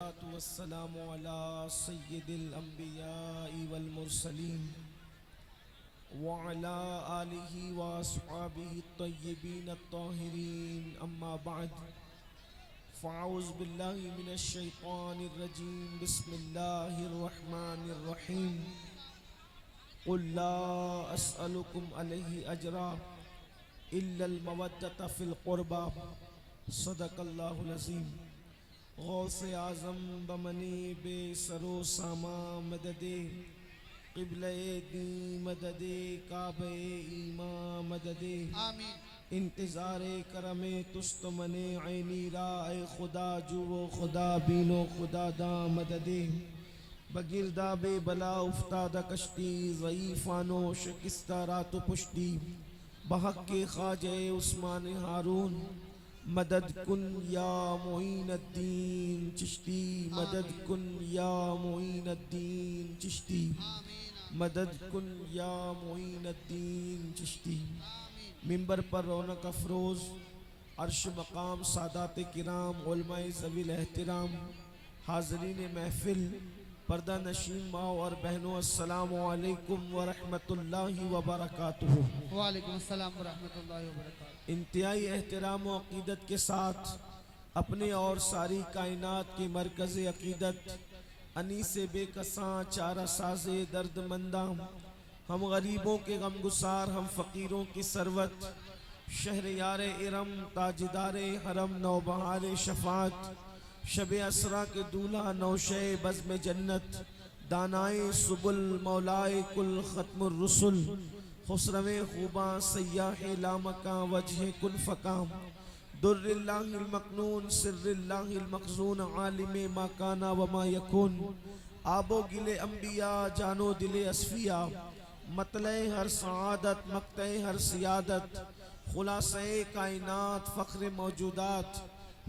अस्सलातु वस्सलामु अला सय्यिदिल अंबिया'i वल मुरसलीन व अला आलिहि व अस्हाबिहि तय्यिबीन अत्ताहिरीन अम्मा बअद फ़अऊज़ु बिल्लाहि मिनश शैतानिर रजीम बिस्मिल्लाहिर रहमानिर रहीम क़ुल ला अस्अलुकुम अलैहि अजरा इल्लल मवद्दत फ़िल क़ुरबा सदक़ल्लाहुल अज़ीम। गौसे आज़म बमनी बेसरो सामा मददे क़िबले दी मददे काबे ईमा मददे आमीन। इंतज़ारे करमे तुस्त मने ऐनी राए खुदा जुवो खुदा बीनो खुदा दा मददे बगिरदा बे बला उफ्तादा कश्ती ज़ईफ़ानो शिकस्ता रात पुश्ती बहक के ख्वाजे उस्मान हारून मदद कुन या मोइनुद्दीन चिश्ती मदद कुन या मोइनुद्दीन चिश्ती मदद कुन या मोइनुद्दीन चिश्ती। मिंबर पर रौनक अफरोज़ अर्श मकाम सादात किराम उलमाए ज़वील एहतराम हाज़रीन महफिल पर्दा नशीन माँ और बहनों अस्सलामु अलैकुम व रहमतुल्लाहि व बरकातुहू। वालेकुम अस्सलाम व रहमतुल्लाहि व बरकातुहू। इंतहाई एहतराम व अक़ीदत के साथ अपने और सारी कायनात के मरकज़ अक़ीदत अनीसे बेकसां चारा साज़े दर्दमंदा हम गरीबों के गमगुसार हम फ़कीरों की सरवत शहर इरम ताजदार हरम नौबहार शफ़ात शब असरा के दूल्हा नौशे बज़्म जन्नत दानाए सुबुल मौलाए कुल ख़त्मुर रुसुल खुसरवे खूबा सयाह लामका वजह कुल फ़काम दुर्रिल्लाहिल मकनून सिर्रिल्लाहिल मखज़ून आलिमे मा काना व मा यकून आबो गिले अंबिया जानो दिले असफिया मतले हर सआदत मक्ते हर सियादत खुलासे कायनात फ़ख्र मौजूदात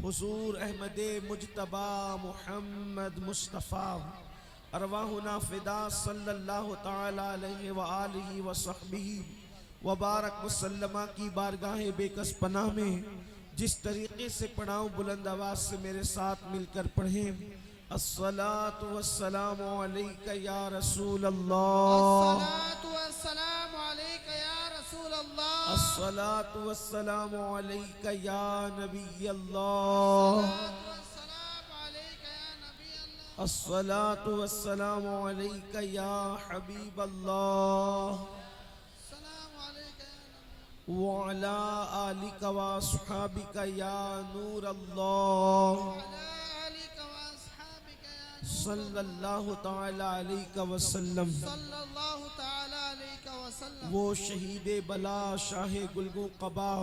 हुज़ूर अहमद मुजतबा मुहम्मद मुस्तफ़ा अरवाहुना फ़िदा सल्लल्लाहु तआला अलैहि व आलिहि व सहबिही व बारक वसल्लमा की बारगाह बेकस पनाह में जिस तरीक़े से पढ़ाऊँ बुलंद आवाज़ से मेरे साथ मिलकर पढ़ें। अस्सलातु वस्सलामु अलैका या रसूल अल्लाह, अस्सलातु वस्सलामु अलैका या रसूल अल्लाह, अस्सलातु वस्सलामु अलैका या नबी अल्लाह, अस्सलातु वस्सलामु अलैका या हबीब अल्लाह व अला आलिका व अस्हाबिका या नूर अल्लाह सल्लल्लाहु तआला अलैहि वसल्लम। वो शहीदे बला शाहे गुलगू कबा,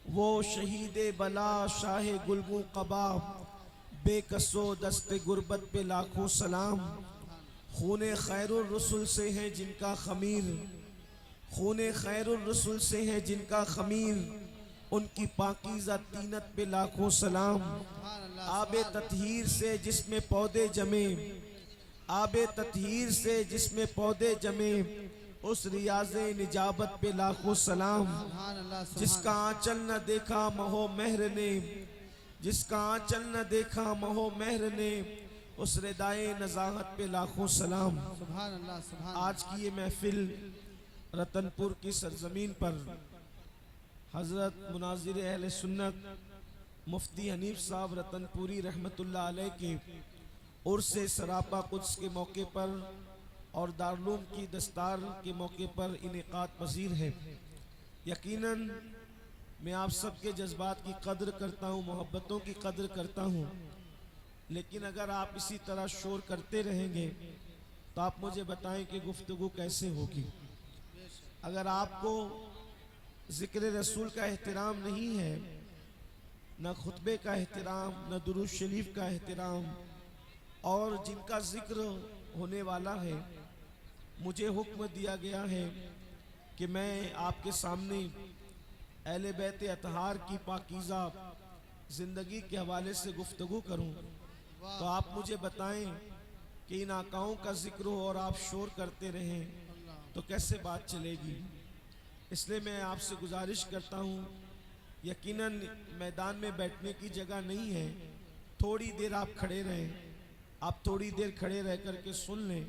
वो शहीदे बला शाहे गुलगू कबा बेकसो दस्ते गुर्बत पे लाखों सलाम। खूने खैरुर रसूल से है जिनका खमीर, खूने खैरुर रसूल से है जिनका खमीर, उनकी पाकीज़ा तीनत पे लाखों सलाम। आबे ततहीर से जिसमें पौधे जमे, आबे ततहीर से जिसमें पौधे जमे, उस रियाज़े निजाबत पे लाखों सलाम। जिसका आंचल न देखा महो महर ने, जिसका आंचल न देखा महो महर ने, उस रिदाए नज़ाहत पे लाखों सलाम। आज की ये महफिल रतनपुर की सरजमीन पर हज़रत मुनाज़िर अहले सुन्नत मुफ्ती हनीफ साहब रतनपुरी रहमतुल्लाह अलैह के उर्से सरापा कुद्स के मौके पर और दारुल की दस्तार के मौके पर इनेकात पजीर है। यकीनन मैं आप सब के जज्बात की कद्र करता हूँ, मोहब्बतों की कद्र करता हूँ, लेकिन अगर आप इसी तरह शोर करते रहेंगे तो आप मुझे बताएं कि गुफ्तगू कैसे होगी। अगर आपको ज़िक्र रसूल का एहतराम नहीं है, न खुतबे का एहतराम, न दुरूद शरीफ का एहतराम, और जिनका ज़िक्र होने वाला है, मुझे हुक्म दिया गया है कि मैं आपके सामने अहले बैत अतहार की पाकीज़ा ज़िंदगी के हवाले से गुफ्तगू करूं, तो आप मुझे बताएं कि इन आकाओं का ज़िक्र हो और आप शोर करते रहें तो कैसे बात चलेगी। इसलिए मैं आपसे गुजारिश करता हूँ, यकीनन मैदान में बैठने की जगह नहीं है, थोड़ी देर आप खड़े रहें, आप थोड़ी देर खड़े रह करके सुन लें,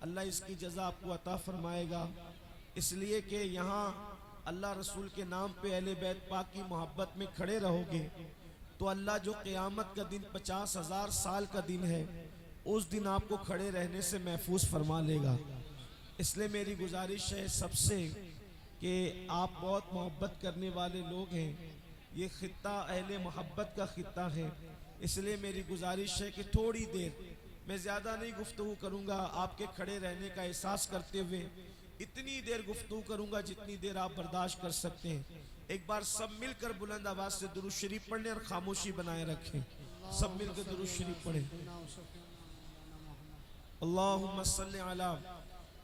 अल्लाह इसकी जज़ा आपको अता फरमाएगा। इसलिए कि यहाँ अल्लाह रसूल के नाम पे अहले बैत पाक की मोहब्बत में खड़े रहोगे तो अल्लाह जो क़यामत का दिन 50,000 साल का दिन है, उस दिन आपको खड़े रहने से महफूज फरमा लेगा। इसलिए मेरी गुजारिश है सबसे कि आप बहुत मोहब्बत करने वाले लोग हैं, ये खित्ता अहले मोहब्बत का खित्ता है, इसलिए मेरी गुजारिश है कि थोड़ी देर, मैं ज़्यादा नहीं गुफ्तगू करूँगा, आपके खड़े रहने का एहसास करते हुए इतनी देर गुफ्तगू करूँगा जितनी देर आप बर्दाश्त कर सकते हैं। एक बार सब मिलकर बुलंद आवाज से दुरूद शरीफ पढ़ें और खामोशी बनाए रखें। सब मिलकर दुरूद शरीफ पढ़ें। अल्लाहुम्मा सल्ली अला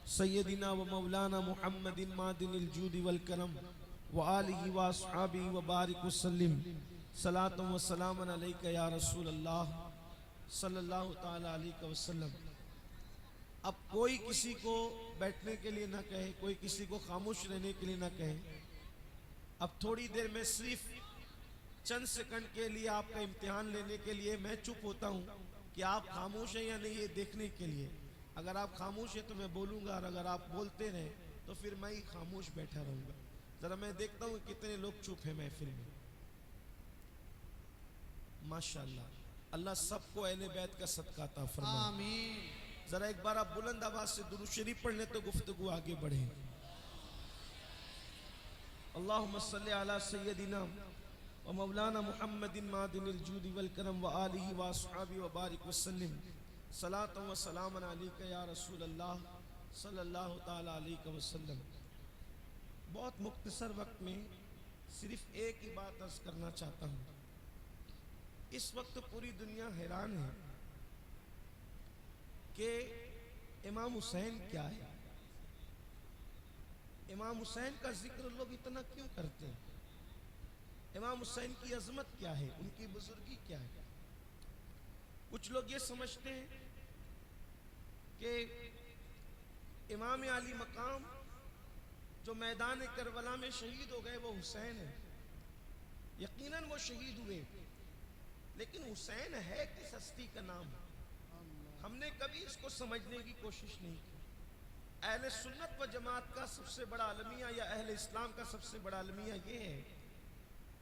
सय्यदिना व मौलाना मुहम्मदिन मादिनिल जूदि वल करम व आलिहि व अस्हाबिहि व बारिक वसल्लिम सलातु व सलामन अलैका या रसूल अल्लाह सल्लल्लाहु ताला अलैहि वसल्लम। अब कोई किसी को बैठने के लिए ना कहे, कोई किसी को खामोश रहने के लिए ना कहे। अब थोड़ी देर में सिर्फ चंद सेकंड के लिए आपका इम्तिहान लेने के लिए मैं चुप होता हूँ कि आप खामोश हैं या नहीं, ये देखने के लिए। अगर आप खामोश हैं तो मैं बोलूँगा, और अगर आप बोलते रहे तो फिर मैं ही खामोश बैठा रहूँगा। ज़रा मैं देखता हूँ कितने लोग चुप हैं महफिल में। माशाअल्लाह, अल्लाह सबको अहले बैत का सदका अता फरमाए। आमीन। जरा एक बार आप बुलंद आवाज से दुरूद शरीफ पढ़ लें तो गुफ्तगू आगे बढ़े। अल्लाहुम्मा सल्ली अला सय्यदिना व मौलाना मुहम्मदिन मादिनिल जूदि वल करम व आलिहि व अस्हाबिहि व बारिक वसल्लिम सलातु व सलामन अलैका या रसूल अल्लाह सल्लल्लाहु ताला अलैहि वसल्लम। बहुत मुख्तसर वक्त में सिर्फ एक ही बात अर्ज करना चाहता हूँ। इस वक्त पूरी दुनिया हैरान है कि इमाम हुसैन क्या है, इमाम हुसैन का जिक्र लोग इतना क्यों करते हैं, इमाम हुसैन की अजमत क्या है, उनकी बुजुर्गी क्या है। कुछ लोग ये समझते हैं कि इमाम अली मकाम जो मैदान करबला में शहीद हो गए वो हुसैन है। यकीनन वो शहीद हुए, लेकिन हुसैन है किस हस्ती का नाम है, हमने कभी इसको समझने की कोशिश नहीं की। अहले सुन्नत व जमात का सबसे बड़ा अलमिया या अहले इस्लाम का सबसे बड़ा अलमिया ये है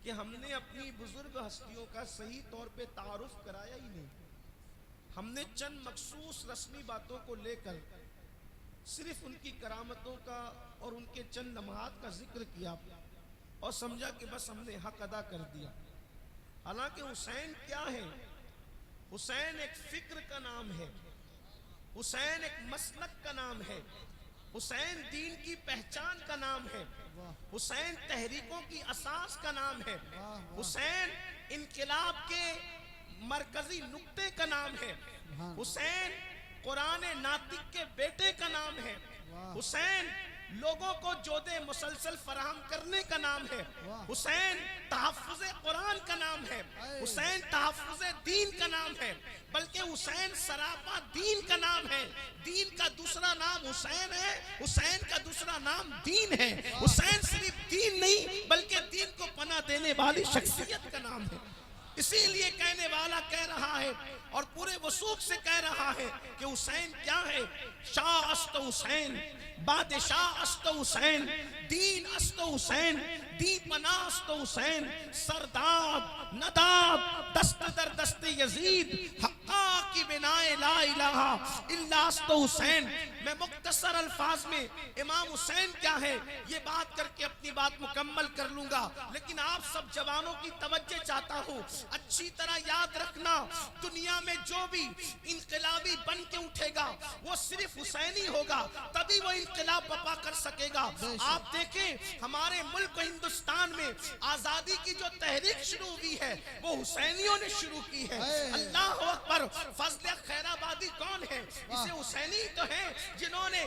कि हमने अपनी बुजुर्ग हस्तियों का सही तौर पे तारुफ कराया ही नहीं। हमने चंद मखसूस रस्मी बातों को लेकर सिर्फ उनकी करामतों का और उनके चंद लम्हात का जिक्र किया और समझा कि बस हमने हक अदा कर दिया। हालांकि हुसैन क्या है, हुसैन एक फिक्र का नाम है, हुसैन एक मसलक का नाम है, हुसैन दीन की पहचान का नाम है, हुसैन तहरीकों की असास का नाम है, हुसैन इनकिलाब के मरकजी नुक्ते का नाम है, हुसैन कुरान नातिक के बेटे का नाम है, हुसैन लोगों को जोदे मुसलसल फराहम करने का नाम है, हुसैन तहफ़्फ़ुज़े कुरान का नाम है, हुसैन तहफ़्फ़ुज़े दीन का नाम है, बल्कि हुसैन सरापा दीन का नाम है। दीन का दूसरा नाम हुसैन है, हुसैन का दूसरा नाम दीन है। हुसैन सिर्फ दीन नहीं बल्कि दीन को पनाह देने वाली शख्सियत का नाम है। इसीलिए कहने वाला कह रहा है और पूरे वसूख से कह रहा है कि हुसैन क्या है। शाह अस्त हुसैन, बादशाह अस्त हुसैन, दीन अस्त हुसैन, दीपना अस्त हुसैन, सरदाद नदाद दस्त दर दस्त यजीद हक्का की बिनाए ला इलाहा इल्ला अस्त हुसैन। मैं मुख्तसर अल्फाज में इमाम हुसैन क्या है ये बात करके अपनी बात मुकम्मल कर लूंगा, लेकिन आप सब जवानों की तवज्जो चाहता हूँ। अच्छी तरह याद रखना, दुनिया में जो भी इनकलाबी बन के उठेगा वो सिर्फ हुसैनी होगा, तभी वो इनकलाब बपा कर सकेगा। आप देखें हमारे मुल्क हिंदुस्तान में आजादी की जो तहरीक शुरू हुई है वो हुसैनियों ने शुरू की है। अल्लाह अकबर। फजल कहते हैं खैराबादी कौन है? इसे हुसैनी तो है जिन्होंने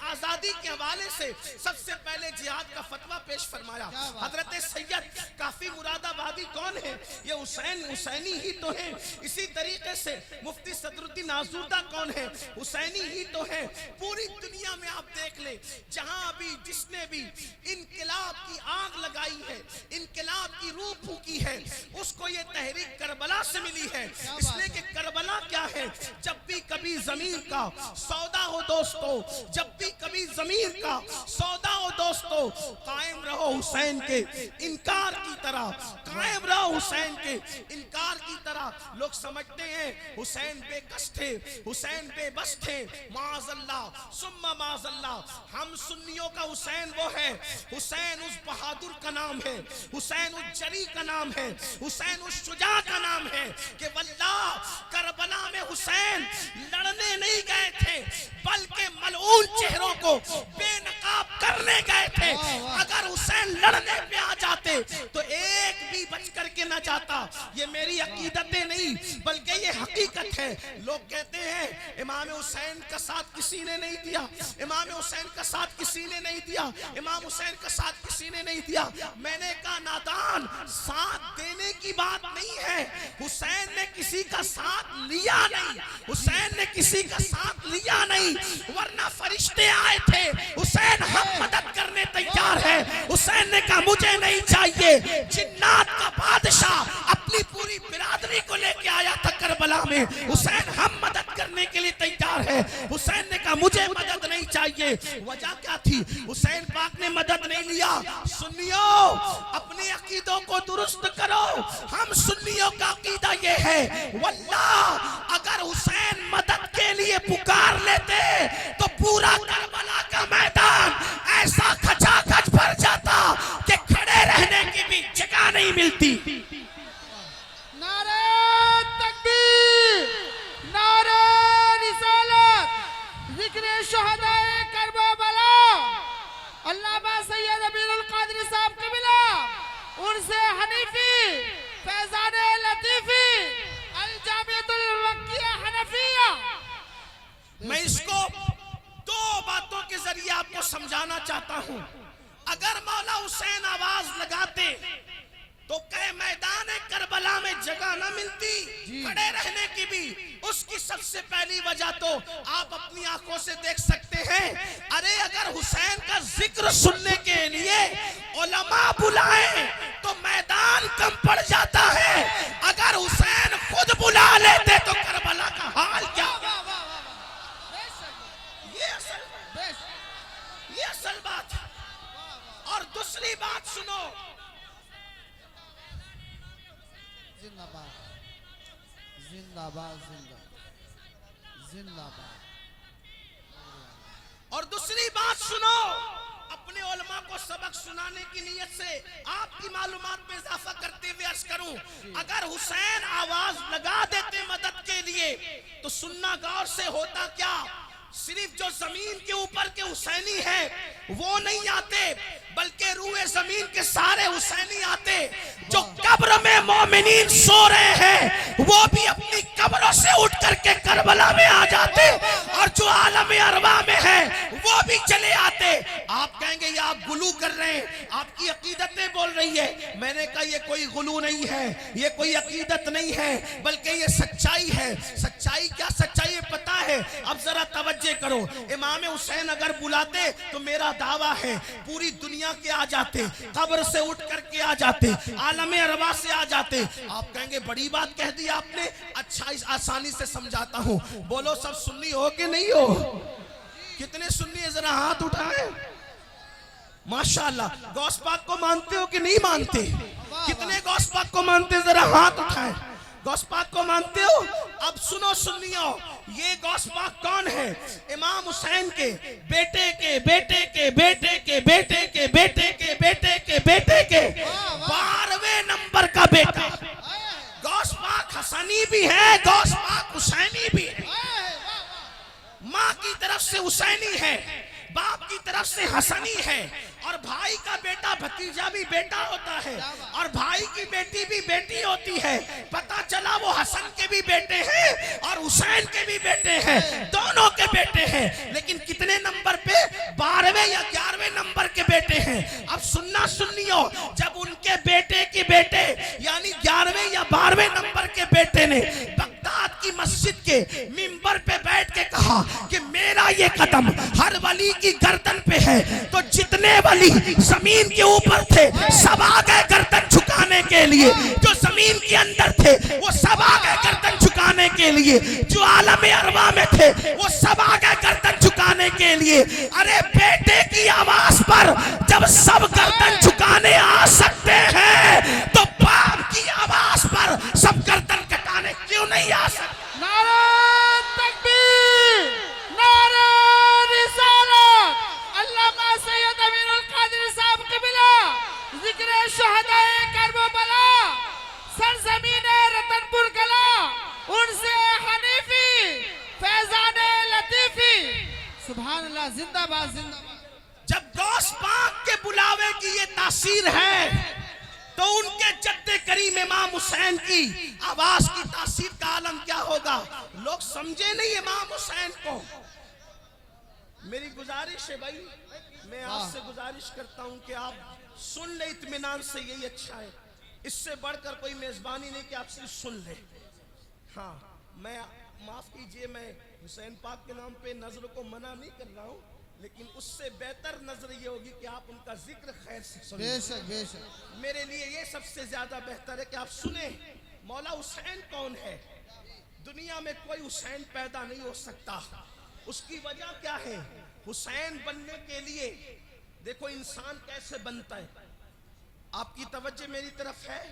आजादी के हवाले से सबसे पहले जिहाद का फतवा पेश फरमाया। हजरत सैयद काफी मुरादाबादी कौन है? ये हुसैनी ही तो है। इसी तरीके से मुफ्ती सदरुद्दीन आसूदा कौन है? हुसैनी ही तो है। पूरी दुनिया में आप देख ले, जहां भी जिसने भी इनकलाब की आग लगाई है, इनकलाब की रूह फूकी है, उसको ये तहरीक करबला से मिली है। इसलिए कि करबला क्या है? जब भी कभी जमीन का सौदा हो दोस्तों, जब भी कभी जमीन का सौदा हो दोस्तों, कायम रहो हुसैन के इनकार की तरह, कायम रहो हुसैन के इनकार की तरह। लोग समझते हैं हुसैन बेकस थे, हुसैन बेबस थे। माज़अल्लाह सुम्मा माज़अल्लाह, हम सुन्नियों का हुसैन वो है। हुसैन उस बहादुर का नाम है, हुसैन उस जरी का नाम है, हुसैन उस शुजा का नाम है कि वल्लाह करबला में हुसैन लड़ने नहीं गए थे, बल्कि मलऊन चेहरों को बेनकाब करने गए थे। अगर हुसैन लड़ने पे आ जाते तो एक भी बच करके ना जाता। ये मेरी अकीदतें नहीं बल्कि ये हकीकत है। लोग कहते हैं इमाम हुसैन का साथ किसी ने नहीं दिया, इमाम हुसैन का साथ किसी ने नहीं दिया, इमाम हुसैन का साथ किसी ने नहीं दिया। मैंने कहा नादान, साथ देने की बात नहीं है, हुसैन ने किसी का साथ लिया नहीं, हुसैन ने किसी का साथ लिया नहीं, वरना फरिश्ते आए थे, हुसैन हम मदद करने तैयार है। हुसैन ने कहा मुझे नहीं चाहिए। जिन्नात का बादशाह अपनी पूरी बिरादरी को लेके आया था करबला में, हुसैन हम मदद करने के लिए तैयार है। हुसैन ने कहा मुझे मदद नहीं चाहिए। वजह क्या थी? हुसैन पाक ने मदद नहीं लिया। सुन्नियों, अपने अकीदों को दुरुस्त करो। हम सुन्नियों का अकीदा ये है, वल्लाह अगर हुसैन मदद के लिए पुकार लेते तो पूरा करबला का मैदान ऐसा खचाखच भर जाता कि खड़े रहने की भी जगह नहीं मिलती। नारे तकबीर, नारे रिसालत, जिक्र शुहदाए करबला। अल्लामा सैयद अमीरुल कादरी साहब के मिला, उनसे हनीफी, फैजान लतीफी, अल जामियतुल वक्किया हनफिया। मैं इसको दो बातों के जरिए आपको समझाना चाहता हूं। अगर मौला हुसैन आवाज लगाते तो कहे मैदान करबला में जगह न मिलती खड़े रहने की भी। उसकी सबसे पहली वजह तो आप अपनी आंखों से देख सकते हैं। अरे अगर हुसैन का जिक्र सुनने के लिए उलमा बुलाए तो मैदान कम पड़ जाता है। अगर हुसैन खुद बुला लेते तो करबला का हाल क्या? ये असल बात है। और दूसरी बात सुनो, जिंदाबाद जिंदाबाद जिंदाबाद। और दूसरी बात सुनो, अपने उलमा को सबक सुनाने की नियत से आपकी मालूमात में इजाफा करते हुए अर्ज करूं, अगर हुसैन आवाज लगा देते मदद के लिए तो सुनना गौर से होता क्या? सिर्फ जो जमीन के ऊपर के हुसैनी है वो नहीं आते, बल्कि रूए जमीन के सारे हुसैनी आते। जो कब्र में मोमिनीन सो रहे हैं वो भी अपनी कब्रों से उठ करके करबला में आ जाते, और जो आलम अरवा में है वो भी चले आते। आप कहेंगे ये आप गुलू कर रहे हैं, आपकी अकीदतें बोल रही है। मैंने कहा ये कोई गुलू नहीं है, ये कोई अकीदत नहीं है, बल्कि ये सच्चाई है। सच्चाई क्या? सच्चाई ये पता है। अब जरा तवज्जो करो, इमाम हुसैन अगर बुलाते तो मेरा दावा है पूरी दुनिया के आ जाते, कब्र से उठ करके आ जाते, आलम अरवा से आ जाते। आप कहेंगे बड़ी बात कह दी आपने। अच्छा, इस आसानी से समझाता हूं। बोलो सब सुन्नी हो कि नहीं हो? कितने सुन्नी है जरा हाथ उठाए। माशाअल्लाह। गौस पाक को मानते हो कि नहीं मानते? कितने गौस पाक को मानते जरा हाथ उठाए। गौस पाक को मानते हो? अब सुनो सुन्नियों, ये गौस पाक कौन है? इमाम हुसैन के बेटे के बेटे के बेटे के बेटे के बेटे के बेटे के बेटे के 12वें नंबर का बेटा। गौस पाक हसनी भी है, गौस पाक हुसैनी भी है। माँ की तरफ से हुसैनी है, बाप की तरफ से हसनी है, और भाई का बेटा भतीजा भी बेटा होता है, और भाई की बेटी भी बेटी होती है। पता चला वो हसन के भी बेटे हैं और हुसैन के भी बेटे हैं, दोनों के बेटे हैं, लेकिन कितने नंबर पे? 12वें या 11वें नंबर के बेटे हैं। अब सुनना सुनियो, जब उनके बेटे के बेटे यानी 11वें या 12वें नंबर के बेटे ने बगदाद की मस्जिद के मिंबर पे बैठ के कहा कि मेरा ये कदम हर वली की गर्दन पे है, तो जितने वली जमीन के ऊपर थे सब आ गए गर्दन झुकाने के लिए, जो जमीन के अंदर थे वो सब आ गए गर्दन झुकाने के लिए, जो आलम अरवा में थे वो सब आ गए गर्दन झुकाने के लिए। अरे बेटे की आवाज पर जब सब गर्दन झुकाने आ सकते हैं तो बाप की आवाज पर सब गर्दन कटाने क्यों नहीं आ सकते? नारा तकबीर, नारा रिसालत। अल्लामा सैयद अमीरुल कादिर साहब क़िबला जिक्र शुहदाए करबला सरजमीन रतनपुर कला उनसे हनीफी फैजान लतीफी। सुभान अल्लाह, जिंदाबाद जिंदाबाद। जब गौस पाक के बुलावे की ये तासीर है तो उनके जद्दे करीम इमाम हुसैन की आवाज की तासीर का आलम क्या होगा? लोग समझे नहीं इमाम हुसैन को। मेरी गुजारिश है भाई, मैं आपसे गुजारिश करता हूं कि आप सुन ले इत्मीनान से, यही अच्छा है। इससे बढ़कर कोई मेजबानी नहीं कि आप सिर्फ सुन ले। हाँ, मैं माफ कीजिए, मैं हुसैन पाक के नाम पे नजर को मना नहीं कर रहा हूँ, लेकिन उससे बेहतर नजर ये होगी कि आप उनका जिक्र खैर से सुनें। बेशक बेशक। मेरे लिए ये सबसे ज्यादा बेहतर है कि आप सुने मौला हुसैन कौन है। दुनिया में कोई हुसैन पैदा नहीं हो सकता। उसकी वजह क्या है? हुसैन बनने के लिए देखो इंसान कैसे बनता है। आपकी तवज्जो मेरी तरफ है?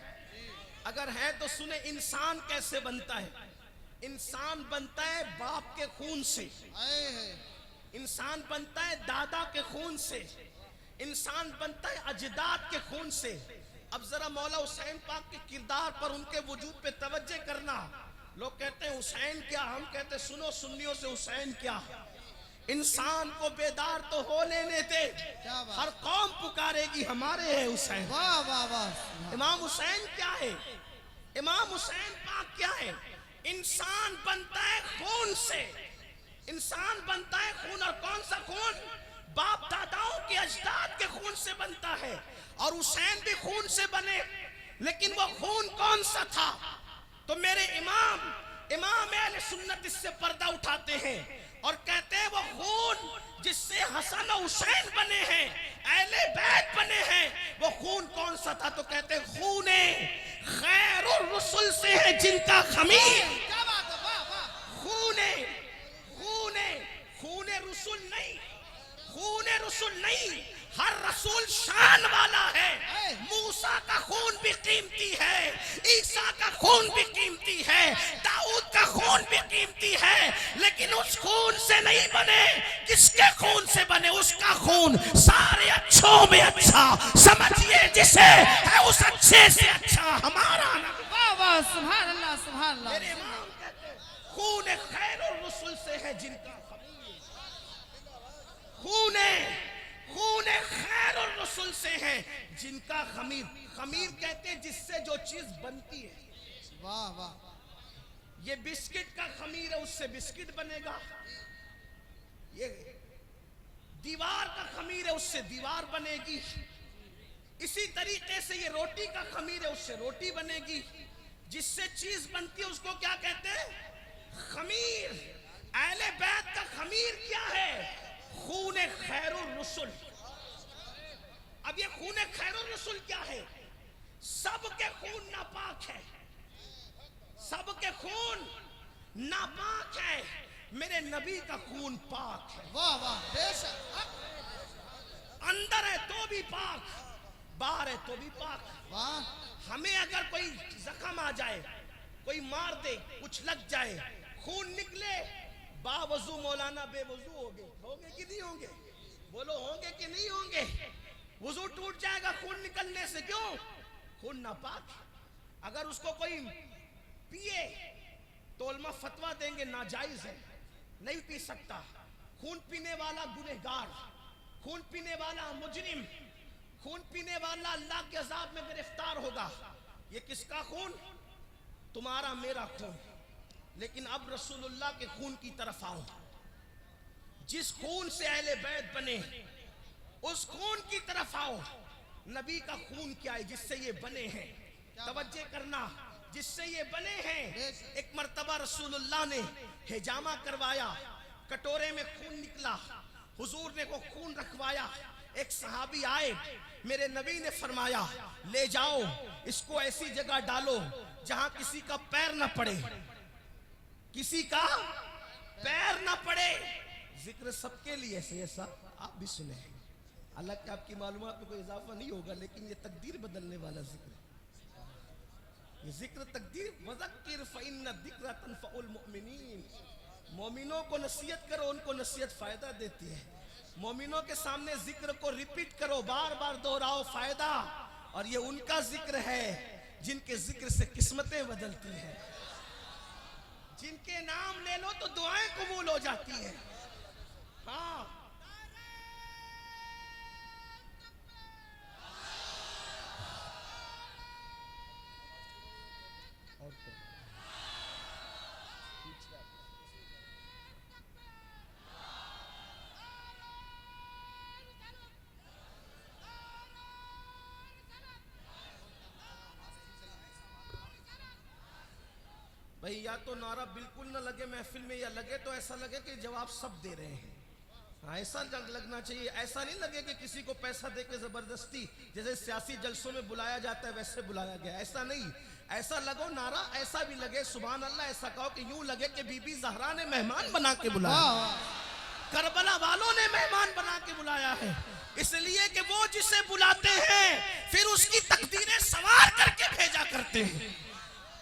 अगर है तो सुने, इंसान कैसे बनता है। इंसान बनता है बाप के खून से, इंसान बनता है दादा के खून से, इंसान बनता है अजदाद के खून से। अब जरा मौला हुसैन पाक के किरदार पर, उनके वजूद पे तवज्जो करना। लोग कहते हैं हुसैन क्या, हम कहते हैं सुनो सुन्नियों से हुसैन क्या। इंसान को बेदार तो हो लेने दे, हर कौम पुकारेगी हमारे है हुसैन। वाह वाह वाह। इमाम हुसैन क्या है? इमाम हुसैन पाक क्या है? इंसान बनता है खून से, इंसान बनता है खून। और कौन सा खून? बाप दादाओं के अजदाद के खून से बनता है। और हुसैन भी खून से बने, लेकिन वो खून कौन सा था? तो मेरे इमाम अहले सुन्नत इससे पर्दा उठाते हैं और कहते हैं वो खून जिससे हसन और हुसैन बने हैं, अहले बैत बने हैं, वो खून कौन सा था? तो कहते हैं खूने खैरुर रसूल से है जिनका खमीर। क्या बात है, वाह वाह। खूने खूने खूने रसूल नहीं, खूने रसूल नहीं, हर रसूल शान वाला है। मूसा का खून भी कीमती है, ईसा का खून भी कीमती है, दाऊद का खून भी कीमती है, लेकिन उस खून से नहीं बने। किसके खून से बने? उसका खून सारे अच्छों में अच्छा, समझिए जिसे है उस अच्छे से अच्छा हमारा। वाह वाह, सुभान अल्लाह सुभान अल्लाह। मेरे इमाम कहते हैं खून खैरुर रसूल से है जिनका खून खैरुर रसूल से है जिनका खमीर। खमीर कहते हैं जिससे जो चीज बनती है। वाह वाह। ये बिस्किट का खमीर है, उससे बिस्किट बनेगा। ये दीवार का खमीर है, उससे दीवार बनेगी। इसी तरीके से ये रोटी का खमीर है, उससे रोटी बनेगी। जिससे चीज बनती है उसको क्या कहते हैं? खमीर। अहले बैत का खमीर क्या है? खून खैरुर रसूल। अब ये खून खैरुर रसूल क्या है? सबके खून नापाक है, सबके खून नापाक है, मेरे नबी का खून पाक है। वाह वाह, बेशक। अंदर है तो भी पाक, बाहर है तो भी पाक। वाह। हमें अगर कोई जख्म आ जाए, कोई मार दे, कुछ लग जाए, खून निकले, बावजू मौलाना बेवजू होंगे कि नहीं होंगे? बोलो होंगे कि नहीं होंगे? वजू टूट जाएगा खून निकलने से। क्यों? खून नापाक। अगर उसको कोई पिए तो उलमा फतवा देंगे नाजायज है, नहीं पी सकता। खून पीने वाला गुनहगार, खून पीने वाला मुजरिम, खून पीने वाला अल्लाह के अजाब में गिरफ्तार होगा। ये किसका खून? तुम्हारा मेरा खून। लेकिन अब रसूलुल्लाह के खून की तरफ आओ। जिस खून से अहले बैत बने उस खून की तरफ आओ। नबी का खून क्या है जिससे ये बने हैं? तवज्जो करना, जिससे ये बने हैं। एक मर्तबा रसूलुल्लाह ने हिजामा करवाया, कटोरे में खून निकला, हुजूर ने वो खून रखवाया। एक सहाबी आए, मेरे नबी ने फरमाया ले जाओ, इसको ऐसी जगह डालो जहां किसी का पैर ना पड़े, किसी का पैर ना पड़े। जिक्र सबके लिए है, ऐसा आप भी सुने। हालांकि आपकी मालूमात में कोई इजाफा नहीं होगा, लेकिन ये तकदीर बदलने वाला जिक्र है। ये जिक्र तकदीर, वज़क्किर फ़इन्न ज़िक्रा तनफ़उल मुमिनीन। मोमिनों को नसीहत करो, उनको नसीहत फायदा देती है। मोमिनों के सामने जिक्र को रिपीट करो, बार बार दोहराओ, फायदा। और ये उनका जिक्र है जिनके जिक्र से किस्मतें बदलती हैं। जिनके नाम ले लो तो दुआएं कबूल हो जाती है। हाँ, भाई या तो नारा बिल्कुल ना लगे महफिल में, या लगे तो ऐसा लगे कि जवाब सब दे रहे हैं। हाँ, ऐसा लगना चाहिए। ऐसा नहीं लगे कि किसी को पैसा देके जबरदस्ती जैसे सियासी जलसों में बुलाया जाता है वैसे बुलाया गया, ऐसा नहीं। ऐसा लगो नारा ऐसा भी लगे, सुभान अल्लाह, ऐसा कहो कि यूं लगे कि बीबी ज़हरा ने मेहमान बना के बुलाया, करबला वालों ने मेहमान बना के बुलाया है। इसलिए कि वो जिसे बुलाते हैं फिर उसकी तकदीरें सवार करके भेजा करते हैं।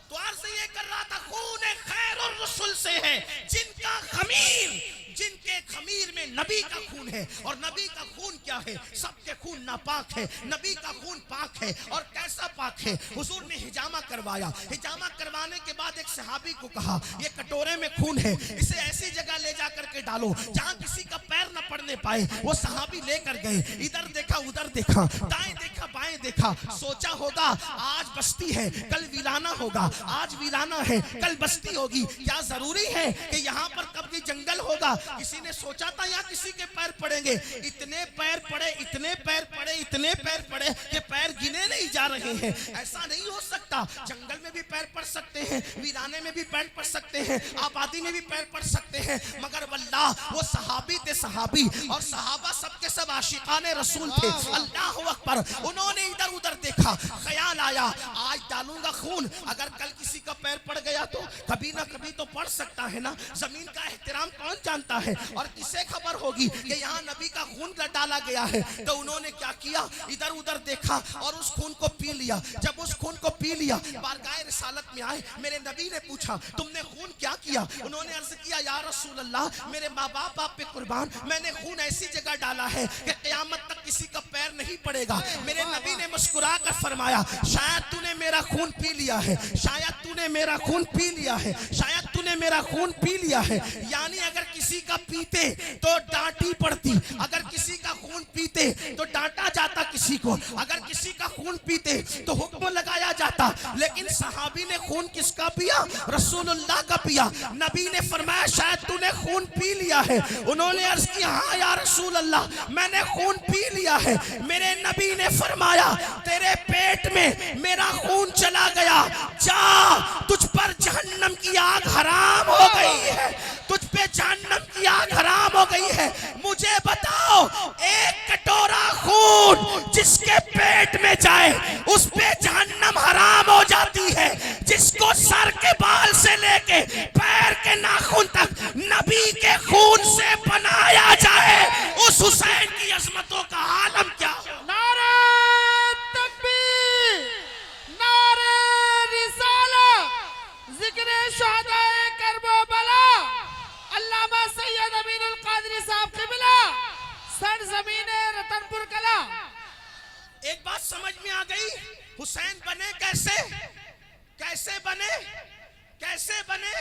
तो अर्ज ये कर रहा था, खून खैर और रसूल से है जिनका खमीर, जिनके खमीर में नबी का खून है। और नबी का खून क्या है? सबके खून नापाक है, नबी का खून पाक है। और कैसा पाक है? हुजूर ने हिजामा करवाया, हिजामा करवाने के बाद एक सहाबी को कहा ये कटोरे में खून है, इसे ऐसी जगह ले जा करके डालो जहां किसी का पैर न पड़ने पाए। वो सहाबी लेकर गए, इधर देखा उधर देखा, दाएं देखा बाएं देखा, सोचा होगा आज बस्ती है कल वीराना होगा, आज वीराना है कल बस्ती होगी। क्या जरूरी है कि यहाँ पर कभी जंगल होगा? किसी ने सोचा था यहाँ किसी के पैर पड़ेंगे? इतने पैर पड़े, इतने पैर पड़े, इतने पैर पड़े कि पैर गिने नहीं जा रहे हैं। ऐसा नहीं हो सकता। जंगल में भी पैर पड़ सकते हैं, वीराने में भी पैर पड़ सकते हैं, आबादी में भी पैर पड़ सकते हैं, मगर वल्लाह वो सहाबी थे, सहाबी। और सहाबा सबके सब आशिकाने रसूल थे। अल्लाह अकबर। उन्होंने इधर उधर देखा, ख्याल आया आज डालूंगा खून, अगर कल किसी का पैर पड़ गया तो कभी ना कभी तो पड़ सकता है ना। जमीन का एहतराम कौन जानता है? और किसे खबर होगी कि यहाँ नबी का खून डाला गया है? तो उन्होंने क्या किया, इधर उधर देखा और उस खून को पी लिया। जब उस खून को पी लिया, बारगाह रिसालत में आए, मेरे नबी ने पूछा तुमने खून क्या किया? उन्होंने अर्ज किया या रसूल अल्लाह, मेरे माँ बाप आप पे कुर्बान, मैंने खून ऐसी जगह डाला है कि क़यामत तक किसी का पैर नहीं पड़ेगा। मेरे नबी ने मुस्कुरा कर फरमाया शायद तूने मेरा खून पी लिया है, शायद तूने मेरा खून पी लिया है, शायद तूने मेरा खून पी लिया है। यानी अगर किसी का पीते तो डांटी पड़ती, अगर किसी का खून पीते तो डांटा जाता किसी को, अगर किसी का खून पीते तो हुक्म लगाया जाता। लेकिन सहाबी ने खून किसका पिया? रसूलुल्लाह का पिया। नबी ने फरमाया शायद तूने खून पी लिया है। उन्होंने अर्ज किया हाँ या रसूल अल्लाह मैंने खून पी लिया है। मेरे नबी ने फरमाया तेरे पेट में मेरा खून चला गया, जा तुझ पर जहन्नम की आग हराम हो गई है, तुझ पे जहन्नम की आग हराम हो गई है। मुझे बताओ एक कटोरा खून जिसके पेट में जाए उस पे जहन्नम हराम हो जाती है। जिसको सर के बाल से लेके पैर के नाखून तक नबी के खून से बनाया जाए, उस हुसैन की अजमतों का आलम क्या हो? नारे तकबीर, नारे रिसालत, जिक्र शुहदाए करबला, अल्लामा सैयद अमीनुल कादरी साहब क़िबला, सरज़मीने रतनपुर कला। एक बात समझ में आ गई, हुसैन बने कैसे? कैसे बने? कैसे बने?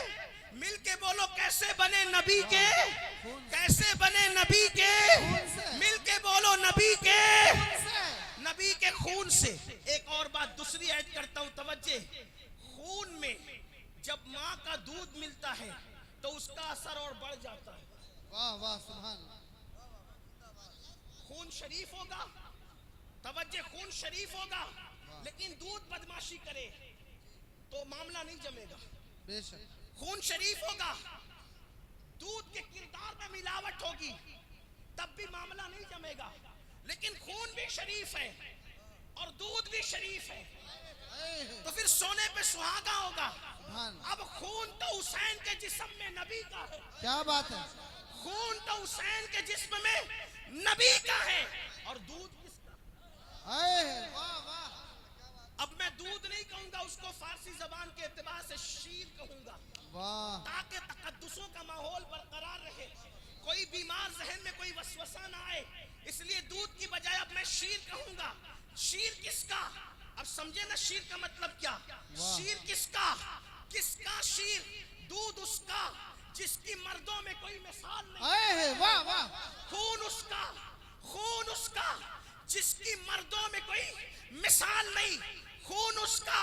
मिल के बोलो कैसे बने नबी के? कैसे बने नबी के? मिल के बोलो नबी के, नबी के खून से। एक और बात दूसरी ऐड करता हूं, तवज्जे। खून में जब माँ का दूध मिलता है तो उसका असर और बढ़ जाता है। वाह वाह सुभान अल्लाह। खून शरीफ होगा, तवज्जे, खून शरीफ होगा, लेकिन दूध बदमाशी करे तो मामला नहीं जमेगा। बेशक। खून शरीफ होगा, दूध के किरदार में मिलावट होगी, तब भी मामला नहीं जमेगा। लेकिन खून भी शरीफ है और दूध भी शरीफ है, तो फिर सोने पे सुहागा होगा। अब खून तो हुसैन के जिस्म में नबी का है। क्या बात है। खून तो हुसैन के जिस्म में नबी का है और दूध किसका? वाह वाह। अब मैं दूध नहीं कहूंगा, उसको फारसी जबान के एतबार से शीर कहूंगा, वाह। ताकि तकद्दुसों का माहौल बरकरार रहे, कोई बीमार जहन में कोई वसवसा ना आए। इसलिए दूध की बजाय अब मैं शीर कहूंगा। शीर किसका? अब समझे ना शीर का मतलब क्या? शीर किसका? किसका शीर? दूध उसका जिसकी मर्दों में कोई मिसाल नहीं। वाह वाह। खून उसका जिसकी मर्दों में कोई मिसाल नहीं। खून उसका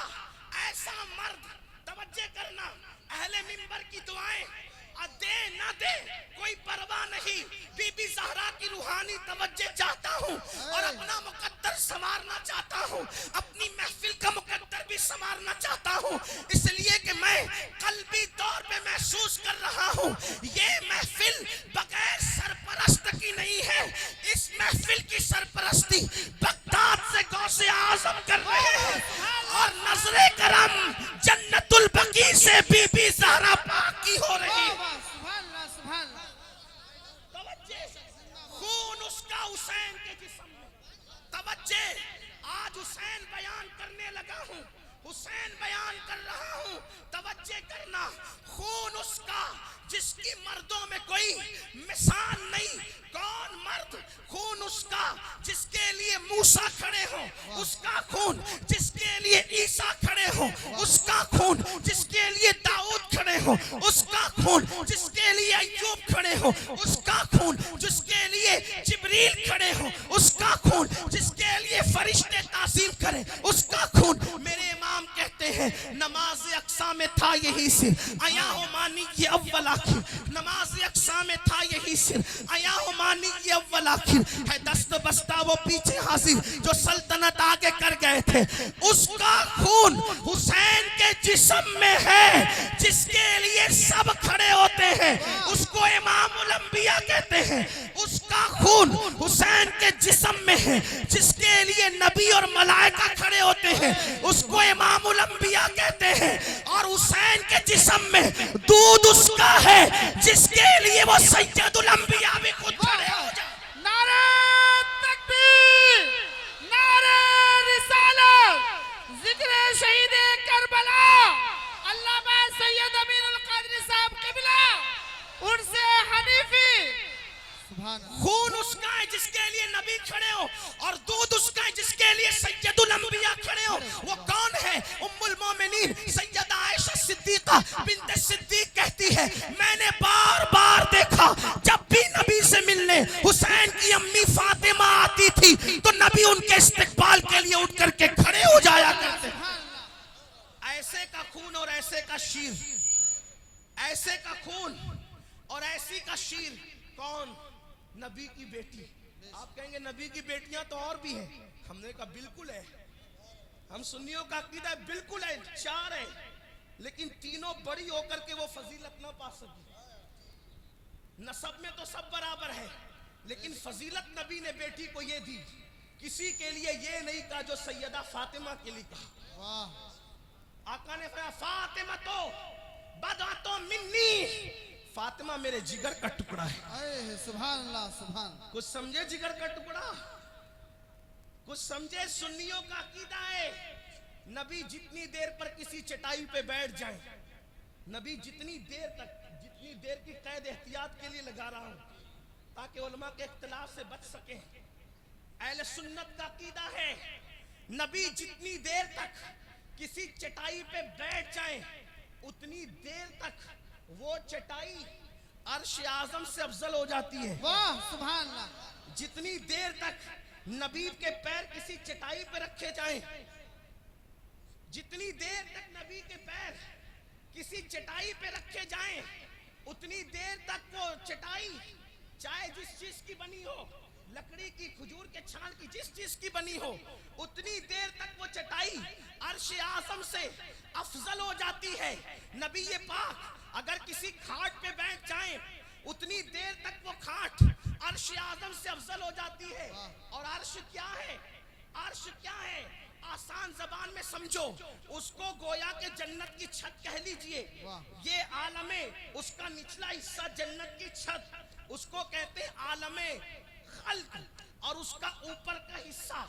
ऐसा मर्द, तवज्जे करना, अहले मिंबर की दुआएं दे ना दे कोई परवाह नहीं। बीबी ज़हरा की रूहानी तवज्जे चाहता हूँ और अपना मुकद्दर संवारना चाहता हूँ, अपनी महफिल का मुकद्दर भी संवारना चाहता हूँ। इसलिए कि मैं कल्बी तौर पे महसूस कर रहा हूँ ये महफिल बगैर सरपरस्त की नहीं है। इस महफिल की सरपरस्ती बगदाद से गौसे आजम कर रहे हैं और नजरे करम जन्नतुल बकी से बीबी ज़हरा पाक की हो रही है। खून उसका हुसैन के जिस्म में। तवज्जे, आज हुसैन बयान करने लगा हूँ, हुसैन बयान कर रहा हूँ, तवज्जे करना। खून उसका जिसकी मर्दों में कोई मिसाल नहीं। कौन मर्द? खून उसका जिसके लिए मूसा खड़े हो, उसका खून जिसके लिए ईसा खड़े हो, उसका खून जिसके लिए दाऊद खड़े हो, उसका खून जिसके लिए अय्यूब खड़े हो, उसका खून जिसके लिए जिब्रील खड़े हो, उसका खून जिसके लिए फरिश्ते तासीम करें, उसका खून। मेरे इमाम कहते हैं नमाज अक्सा में था यही सिर, आया हो मानी ये अव्वल आखिर। नमाज अक्सा में था यही सिर, आया हो मानी ये अव्वल आखिर। है दस्त बस्ता वो पीछे हाजिर जो सल्तनत आगे कर गए थे। उसका खून हुसैन के जिस्म में है जिसके लिए सब खड़े होते हैं, उसको इमामुल अंबिया कहते हैं। उसका खून हुसैन के जिस्म में है जिसके लिए नबी और मलाइका खड़े होते हैं, उसको इमामुल अंबिया कहते हैं। और हुसैन के जिस्म में दूध उसका है जिसके लिए वो सैयदुल अंबिया भी खुद खड़े हो जाए। नारे तकबीर, नारे रिसालत, जिक्र शहीद करबला अल्लामा सैयद अमीनुल कादरी साहब किबला, उनसे हनीफी। खून उसका है जिसके लिए नबी खड़े हो और दूध उसका है जिसके लिए सैयदुल अंबिया खड़े हो। वो कौन है? उम्मुल मोमिनीन सैयदा आयशा सिद्दीका बिन्त सिद्दीक कहती है मैंने बार बार देखा जब भी नबी से मिलने हुसैन की अम्मी फातिमा आती थी तो नबी उनके इस्तकबाल के लिए उठ करके खड़े हो जाया करते। ऐसे का खून और ऐसे का शीर, ऐसे का खून और ऐसी का शीर। कौन? नबी की बेटी। आप कहेंगे नबी की बेटियां तो और भी हैं। हमने कहा बिल्कुल है, हम सुन्नियों का अकीदा बिल्कुल है, 4 है, लेकिन तीनों बड़ी होकर के वो फजीलत ना पा सकी। नसब में तो सब बराबर है, लेकिन फजीलत नबी ने बेटी को ये दी, किसी के लिए ये नहीं कहा जो सैयदा फातिमा के लिए कहा। आका ने फरमाया फातिमा तो बदा तो मिन्नी, फातिमा मेरे जिगर का टुकड़ा है। सुभान अल्लाह, सुभान। कुछ समझे जिगर का टुकड़ा? कुछ समझे? सुन्नियों का अकीदा है नबी जितनी देर पर किसी चटाई पे बैठ जाए, नबी जितनी देर की कैद एहतियात के लिए लगा रहा हूं ताकि उलमा के इख्तिलाफ से बच सके। अहले सुन्नत का अकीदा है नबी जितनी देर तक किसी चटाई पे बैठ जाए उतनी देर तक वो चटाई अर्श आजम से अफजल हो जाती है। वाह सुभान अल्लाह। जितनी देर तक नबी के पैर किसी चटाई पे रखे जाएं, जितनी देर तक नबी के पैर किसी चटाई पे रखे जाएं, उतनी देर तक वो चटाई चाहे जिस चीज की बनी हो, लकड़ी की, खजूर के छाल की, जिस चीज की बनी हो, उतनी देर तक वो चटाई अर्श आज़म से अफजल हो जाती है। नबी ये पाक अगर किसी खाट पे बैठ जाएं, उतनी देर तक वो खाट अर्श आज़म से अफजल हो जाती है। और अर्श क्या है? अर्श क्या है? आसान जबान में समझो, उसको गोया के जन्नत की छत कह लीजिए। ये आलमे, उसका निचला हिस्सा जन्नत की छत, उसको कहते हैं आलमे खल्क। और उसका ऊपर का हिस्सा,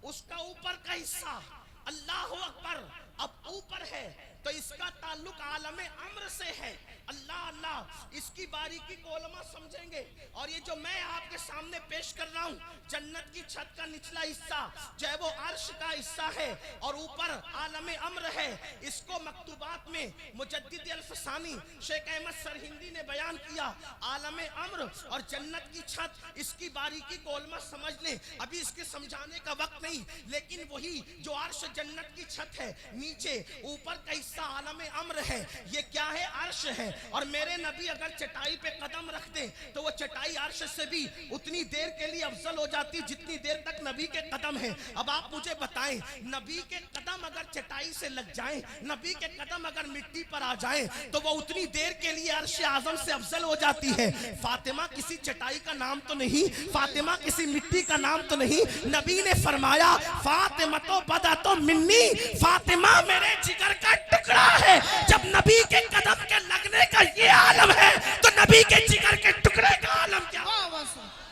उसका ऊपर का हिस्सा अल्लाह अकबर अब ऊपर है, तो इसका ताल्लुक आलमे अम्र से है। अल्लाह अल्लाह, इसकी बारीकी को उलमा समझेंगे। और ये जो मैं आपके सामने पेश कर रहा हूँ, जन्नत की छत का निचला हिस्सा जो है वो अर्श का हिस्सा है और ऊपर आलमे अम्र है। इसको मकतूबात में मुजद्दिद अल-फसानी शेख अहमद सरहिंदी ने बयान किया। आलमे अम्र और जन्नत की छत, इसकी बारीकी को उलमा समझ ले, अभी इसके समझाने का वक्त नहीं। लेकिन वही जो अर्श जन्नत की छत है, नीचे ऊपर का हिस्सा आलमे अम्र है, ये क्या है? अर्श है। और मेरे नबी अगर चटाई पे कदम रख दे तो वो चटाई अर्श से भी उतनी देर के लिए अफजल हो जाती जितनी देर तक नबी के कदम है। अब आप मुझे बताएं, नबी के कदम अगर चटाई से लग जाएं, नबी के कदम अगर मिट्टी पर आ जाएं, तो वो उतनी देर के लिए अर्श आज़म से अफजल हो जाती है। फातिमा किसी चटाई का नाम तो नहीं, फातिमा किसी मिट्टी का नाम तो नहीं। नबी ने फरमाया, फातिमा तो बदा तो मिन्नी, फातिमा मेरे जिगर का टुकड़ा है। जब नबी के कदम के लगने का ये आलम है, तो नबी के जिगर के टुकड़े का आलम क्या?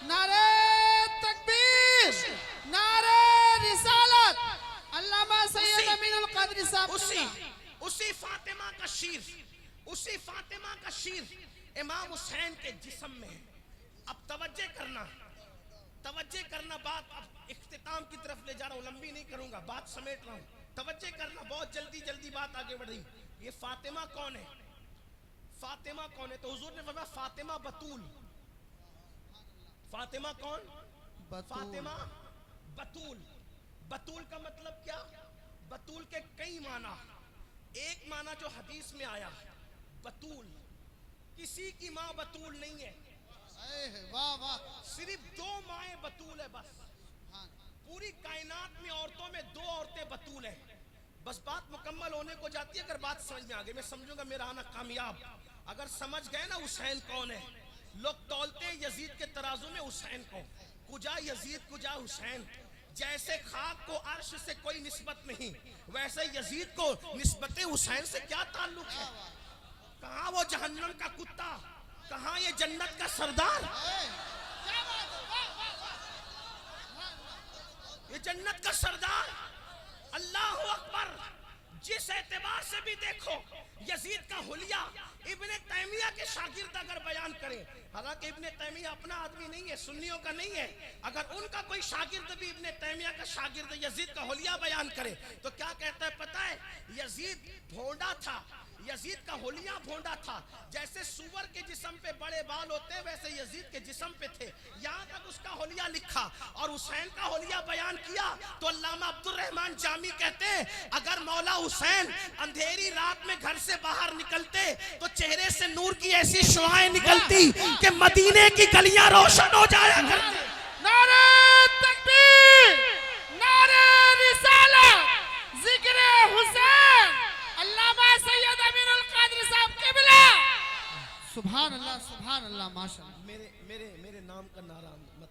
नारे तकबीर, नारे रिसालत, अल्लामा सैयद अमीनुल कादरी साहब। उसी फातिमा का शीर, उसी फातिमा का शीर इमाम हुसैन के जिस्म में है। अब तवज्जो करना, तवज्जो करना, बात अब इख्तिताम की तरफ ले जा रहा हूँ, लंबी नहीं करूंगा, बात समेट रहा हूँ। तवज्जो करना, बहुत जल्दी जल्दी बात आगे बढ़ रही। ये फातिमा कौन है? फातिमा कौन है? तो हुजूर ने फरमाया फातिमा बतूल। फातिमा कौन? फातिमा बतूल। बतूल का मतलब क्या? बतूल के कई माना। एक माना जो हदीस में आया, बतूल, किसी की माँ बतूल नहीं है। वाह वाह, सिर्फ दो माएं बतूल है बस। पूरी कायनात में औरतों में दो औरतें बतूल है बस। बात मुकम्मल होने को जाती है अगर बात समझ में आ गई। मैं समझूंगा मेरा आना कामयाब। अगर समझ गए ना हुसैन कौन है, लोग तौलते हैं यजीद के तराजू में हुसैन को, कुजा यजीद कुजा हुसैन। जैसे खाक को अर्श से कोई निस्बत नहीं, वैसे यजीद को निस्बत हुसैन से क्या ताल्लुक है? कहाँ वो जहन्नम का कुत्ता, कहाँ ये जन्नत का सरदार? ये जन्नत का सरदार। अल्लाह अकबर। जिस एतबार से भी देखो, यजीद का हुलिया इब्ने तैमिया के शागिर्द अगर बयान करें, हालांकि इब्ने तैमिया अपना आदमी नहीं है, सुन्नियों का नहीं है, अगर उनका कोई शागिर्द भी इब्ने तैमिया का शागिर्द यजीद का हुलिया बयान करे तो क्या कहता है पता है? यजीद भोंडा था, यजीद का हुलिया भोंडा था। जैसे सुअर के जिस्म पे बड़े बाल होते हैं, वैसे यजीद के जिस्म पे थे। यहाँ तक उसका हुलिया लिखा। और हुसैन का हुलिया बयान किया तो अल्लामा अब्दुल रहमान जामी कहते हैं, अगर मौला हुसैन अंधेरी रात में घर से बाहर निकलते तो चेहरे से नूर की ऐसी शुआएं निकलती कि मदीने की गलियां रोशन हो जाया करती। नारे तकबीर, नारे रिसालत, जिक्र हुसैन, अल्लामा सैयद अमीनुल कादरी साहब क़िबला। सुभान अल्लाह, माशाअल्लाह। मेरे मेरे मेरे नाम का नारा मत,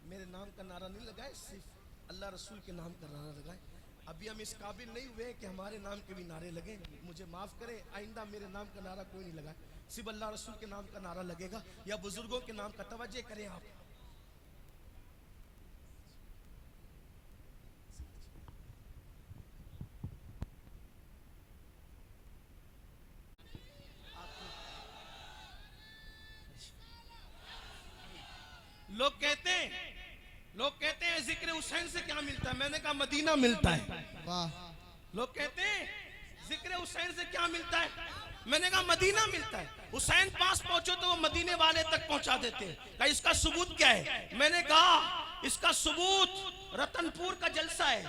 मेरे नाम का नारा नहीं लगाए, सिर्फ अल्लाह रसूल के नाम का नारा लगाए। अभी हम इस काबिल नहीं हुए कि हमारे नाम के भी नारे लगे। मुझे माफ करें, आइंदा मेरे नाम का नारा कोई नहीं लगाए, सिर्फ अल्लाह रसूल के नाम का नारा लगेगा या बुजुर्गों के नाम का। तवज्जो करें आप। लोग कहते हैं जिक्र हुसैन से क्या मिलता है? मैंने कहा मदीना मिलता है। वाह। लोग कहते हैं जिक्र हुसैन से क्या मिलता है? मैंने कहा मदीना मिलता है। हुसैन पास पहुंचो तो वो मदीने वाले तक पहुंचा देते हैं। कहा इसका सबूत क्या है? मैंने कहा इसका सबूत रतनपुर का जलसा है।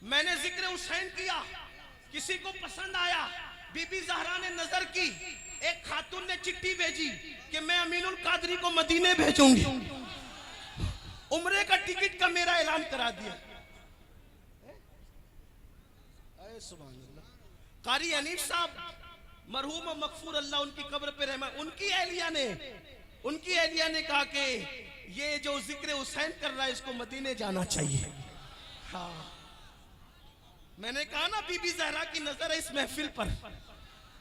मैंने जिक्र हुसैन किया, किसी को पसंद आया, बीबी ज़हरा ने नजर की, एक खातून ने चिट्ठी भेजी कि मैं अमीनुल कादरी को मदीने भेजूंगी, उम्रे का टिकट का मेरा ऐलान करा दिया। अरे सुभान अल्लाह। कारी हनीफ साहब मरहूम और मगफूर अल्लाह उनकी कब्र पे रहमा, उनकी एहलिया ने कहा कि ये जो जिक्र हुसैन कर रहा है इसको मदीने जाना चाहिए। हाँ, मैंने कहा ना बीबी ज़हरा की नजर है इस महफिल पर,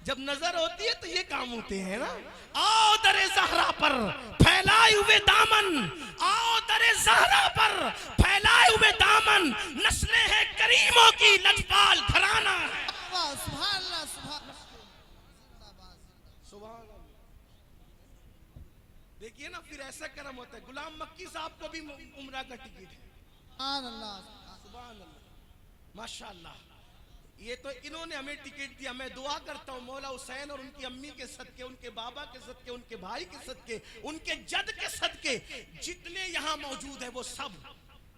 जब नजर होती है तो ये काम होते हैं ना। आओ दरे ज़हरा पर फैलाए हुए दामन, आओ दरे ज़हरा पर फैलाए हुए दामन, नस्लें हैं करीमों की लजपाल घराना है। सुभान अल्लाह, सुभान अल्लाह। देखिए ना, फिर ऐसा कर्म होता है। गुलाम मक्की साहब को भी उम्रा का टिकट है। सुभान अल्लाह, सुभान अल्लाह, माशाअल्लाह। ये तो इन्होंने हमें टिकट दिया। मैं दुआ करता हूँ मौला हुसैन और उनकी अम्मी के सदके, उनके बाबा के सदके, उनके भाई के सदके, उनके जद के सदके, जितने यहाँ मौजूद है वो सब,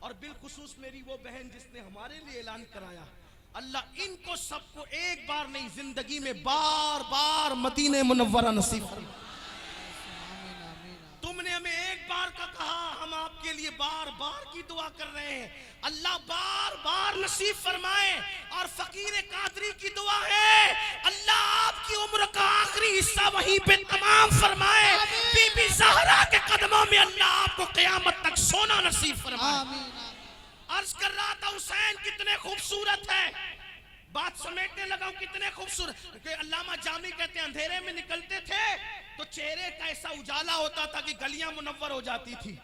और बिलखुसूस मेरी वो बहन जिसने हमारे लिए ऐलान कराया, अल्लाह इनको सबको एक बार नहीं जिंदगी में बार बार मदीने मुनव्वरा नसीब फरमाए। तुमने हमें एक बार का कहा, हम आपके लिए बार बार की दुआ कर रहे हैं, अल्लाह बार बार नसीब फरमाए। और फकीर कादरी की दुआ है, अल्लाह आपकी उम्र का आखिरी हिस्सा वहीं पे तमाम फरमाए। बीबी ज़हरा के कदमों में अल्लाह आपको क़यामत तक सोना नसीब फरमाए। अर्ज कर रहा था हुसैन कितने खूबसूरत है, बात समेटने लगा हूं, कितने खूबसूरत। अल्लामा जामी कहते हैं अंधेरे में निकलते थे तो चेहरे का ऐसा उजाला होता था कि गलियां मुनव्वर हो जाती थी।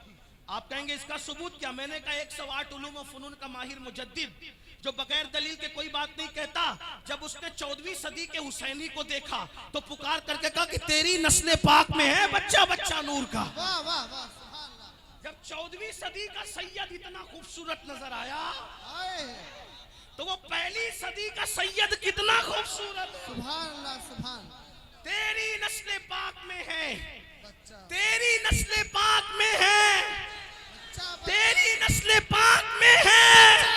आप कहेंगे इसका सबूत क्या? मैंने कहा 108 उलूम व फनून का माहिर मुजद्दिद जो बगैर दलील के कोई बात नहीं कहता, जब उसने 14वीं सदी के हुसैनी को देखा तो पुकार करके कहा कि तेरी नस्ल पाक में है बच्चा बच्चा नूर का। वाह वाह वाह, सुभान अल्लाह। जब 14वीं सदी का सैयद इतना खूबसूरत नजर आया तो वो पहली सदी का सैयद कितना खूबसूरत है। सुभान अल्लाह, सुभान। तेरी नस्ल पाक में है, बच्चा तेरी नस्ल पाक में है, बच्चा तेरी नस्ल पाक में है।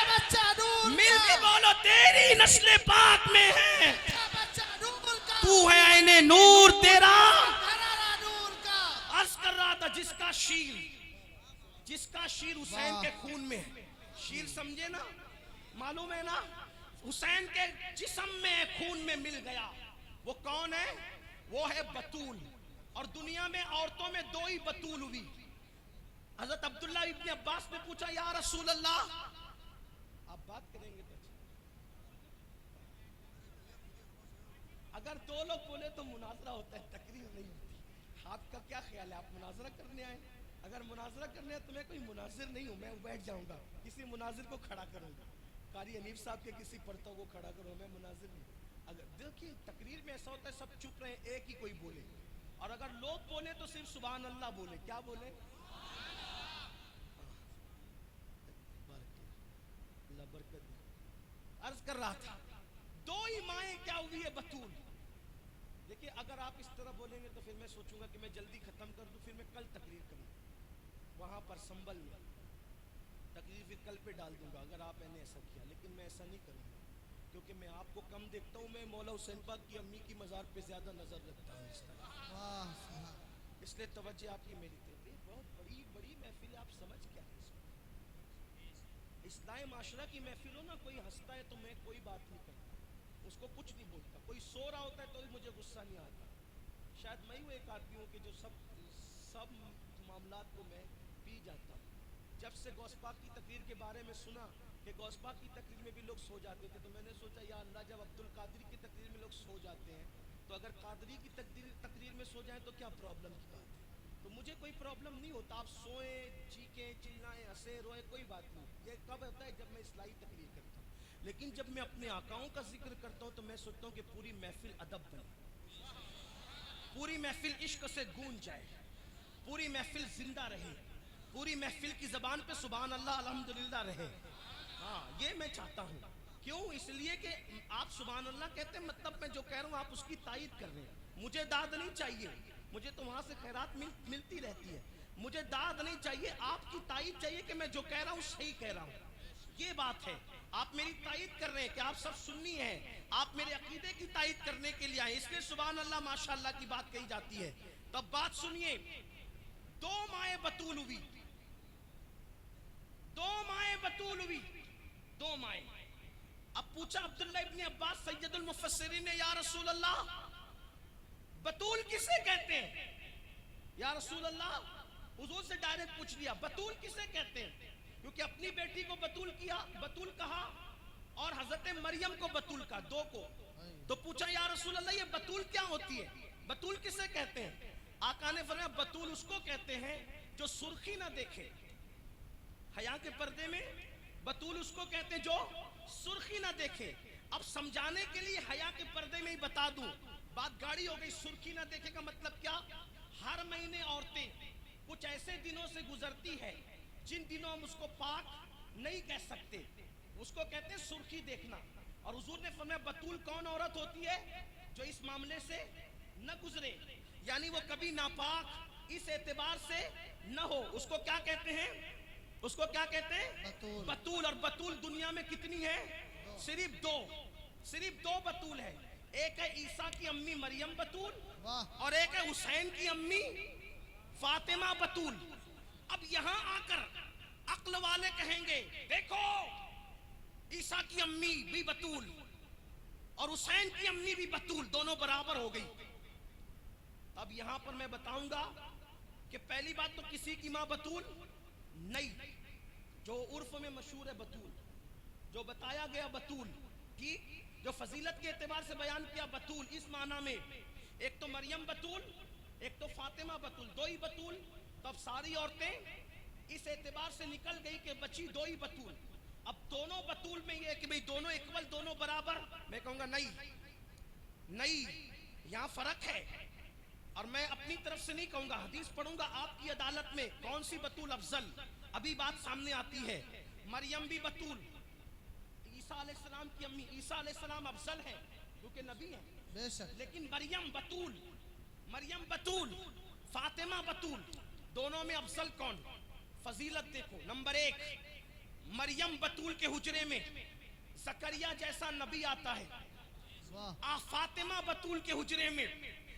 बच्चा नूर मिल के बोलो, तेरी नस्ल पाक में है। बच्चा नूर का, तू है ऐने नूर तेरा। घराना नूर का। अर्ज कर रहा था जिसका शीर हुसैन के खून में है। शीर समझे ना, मालूम है ना, हुसैन के जिस्म में खून में मिल गया। वो कौन है? वो है बतूल। और दुनिया में औरतों में दो ही बतूल हुई। हजरत अब्दुल्ला इब्ने अब्बास ने पूछा, या रसूल अल्लाह, आप बात करेंगे तो अच्छा। अगर दो लोग बोले तो मुनाजरा होता है, तकरीर नहीं होती। आपका क्या ख्याल है, आप मुनाजरा करने आए? अगर मुनाजरा करने आए तो मैं कोई मुनाजिर नहीं हूं, मैं बैठ जाऊंगा, किसी मुनाजिर को खड़ा करूंगा। कारी हनीफ साहब के किसी पढ़ता को खड़ा करो, मैं मुनाजिर नहीं। अगर देखिए तकरीर में ऐसा होता है सब चुप रहे, एक ही कोई बोले, और अगर लोग बोले तो सिर्फ सुभान अल्लाह बोले। क्या बोले? अल्लाह बरकत दे। अर्ज कर रहा था दो ही माएँ क्या हुई है बतूल। देखिए अगर आप इस तरह बोलेंगे तो फिर मैं सोचूंगा कि मैं जल्दी खत्म कर दूं, फिर मैं कल तकरीर करूं वहां पर संभल में, तकरीर फिर कल पे डाल दूंगा अगर आपने ऐसा किया। लेकिन मैं ऐसा नहीं करूंगा क्योंकि मैं आपको कम देखता हूं। मैं मौला हुसैन पाक की अम्मी की मज़ार पे ज्यादा नजर रखता हूं इस तरह। वाह, सुभान। इसलिए तवज्जो आपकी मेरी तरफ। ये बहुत बड़ी बड़ी महफिल है, आप समझ क्या है इसको? इस्लाही माशरा की महफिल हो ना, कोई हंसता है तो मैं कोई बात नहीं करता, उसको कुछ नहीं बोलता। कोई सो रहा होता है तो भी मुझे गुस्सा नहीं आता। शायद मैं ही वो एक आदमी हूँ कि जो सब मामलात को मैं पी जाता हूँ। जब से गौसपाक की तकरीर के बारे में सुना कि गौसपाक की तकरीर में भी लोग सो जाते थे, तो मैंने सोचा या अल्लाह, जब अब्दुल कादरी की तकरीर में लोग सो जाते हैं तो अगर कादरी की तकरीर में सो जाएं तो क्या प्रॉब्लम की बात है? तो मुझे कोई प्रॉब्लम नहीं होता, आप सोएं, चीखें, चिल्लाएं, हंसे, रोए, कोई बात नहीं। ये कब होता है? जब मैं इस्लाही तकरीर करता हूँ। लेकिन जब मैं अपने आकाओं का जिक्र करता हूँ तो मैं सोचता हूँ कि पूरी महफिल अदब बने, पूरी महफिल इश्क से गूंज जाए, पूरी महफिल जिंदा रहे, पूरी महफिल की जबान पे सुभान अल्लाह अल्हम्दुलिल्लाह रहे। हाँ, ये मैं चाहता हूँ। क्यों? इसलिए कि आप सुभान अल्लाह कहते हैं, मतलब मैं जो कह रहा हूँ आप उसकी तायीद कर रहे हैं। मुझे दाद नहीं चाहिए, मुझे तो वहां से खैरात मिलती रहती है। मुझे दाद नहीं चाहिए, आपकी तायीद चाहिए कि मैं जो कह रहा हूँ सही कह रहा हूँ। ये बात है। आप मेरी तायीद कर रहे हैं कि आप सब सुन्नी हैं, आप मेरे अकीदे की तायीद करने के लिए आए, इसलिए सुभान अल्लाह माशाअल्लाह की बात कही जाती है। तो अब बात सुनिए, दो माए बतूल हुई, दो माए बतूल हुई, दो माए। अब पूछा अब्दुल्लाह इब्न अब्बास सैयदुल मुफस्सिरीन ने, या रसूल अल्लाह बतूल किसे कहते हैं? या रसूल अल्लाह, हुजूर से डायरेक्ट पूछ लिया बतूल किसे कहते हैं, क्योंकि अपनी बेटी को बतूल किया, बतूल कहा, और हजरत मरियम को बतूल कहा, दो को। तो पूछा या रसूल अल्लाह ये बतूल क्या होती है, बतूल किसे कहते हैं? आका ने फरमाया बतूल उसको कहते हैं जो सुर्खी ना देखे। हया के पर्दे में बतूल उसको कहते हैं जो सुर्खी ना देखे। अब समझाने के लिए हया के पर्दे में ही बता दूं, बात गाड़ी हो गई। सुर्खी ना देखे का मतलब क्या? हर महीने औरतें कुछ ऐसे दिनों से गुजरती है जिन दिनों हम उसको पाक नहीं कह सकते, उसको कहते हैं सुर्खी देखना। और हुजूर ने फरमाया बतूल कौन औरत होती है? जो इस मामले से न गुजरे, यानी वो कभी नापाक इस एतबार से न हो, उसको क्या कहते हैं? उसको क्या कहते हैं? बतूल। और बतूल दुनिया में कितनी है? सिर्फ दो, सिर्फ दो बतूल है। एक है ईसा की अम्मी मरियम बतूल, और एक है हुसैन की अम्मी फातिमा बतूल। अब यहां आकर अक्ल वाले कहेंगे देखो ईसा की अम्मी भी बतूल और हुसैन की अम्मी भी बतूल, दोनों बराबर हो गई। अब यहां पर मैं बताऊंगा कि पहली बात तो किसी की मां बतूल नहीं, जो उर्फ में मशहूर है बतूल, जो बताया गया बतूल की, जो फजीलत के एतबार से बयान किया बतूल इस माना में, एक तो मरियम बतूल, एक तो फातिमा बतूल, दो ही बतूल। तो अब सारी औरतें इस एतबार से निकल गई कि बची दो ही बतूल। अब दोनों बतूल में ये कि भाई दोनों इक्वल, दोनों बराबर, मैं कहूंगा नहीं नहीं, यहां फर्क है। और मैं अपनी तरफ से नहीं कहूंगा, हदीस पढ़ूंगा आपकी अदालत में कौन सी बतूल अफजल। अभी बात सामने आती है, मरियम भी बतूल, ईसा अलैहिस्सलाम की अम्मी, ईसा अलैहिस्सलाम अफजल है क्योंकि नबी है बेशक, लेकिन मरियम बतूल, मरियम बतूल, फातिमा बतूल, दोनों में अफजल कौन? फजीलत देखो, नंबर एक, मरियम बतूल के हुजरे में जकरिया जैसा नबी आता है। फातिमा बतूल के हुजरे में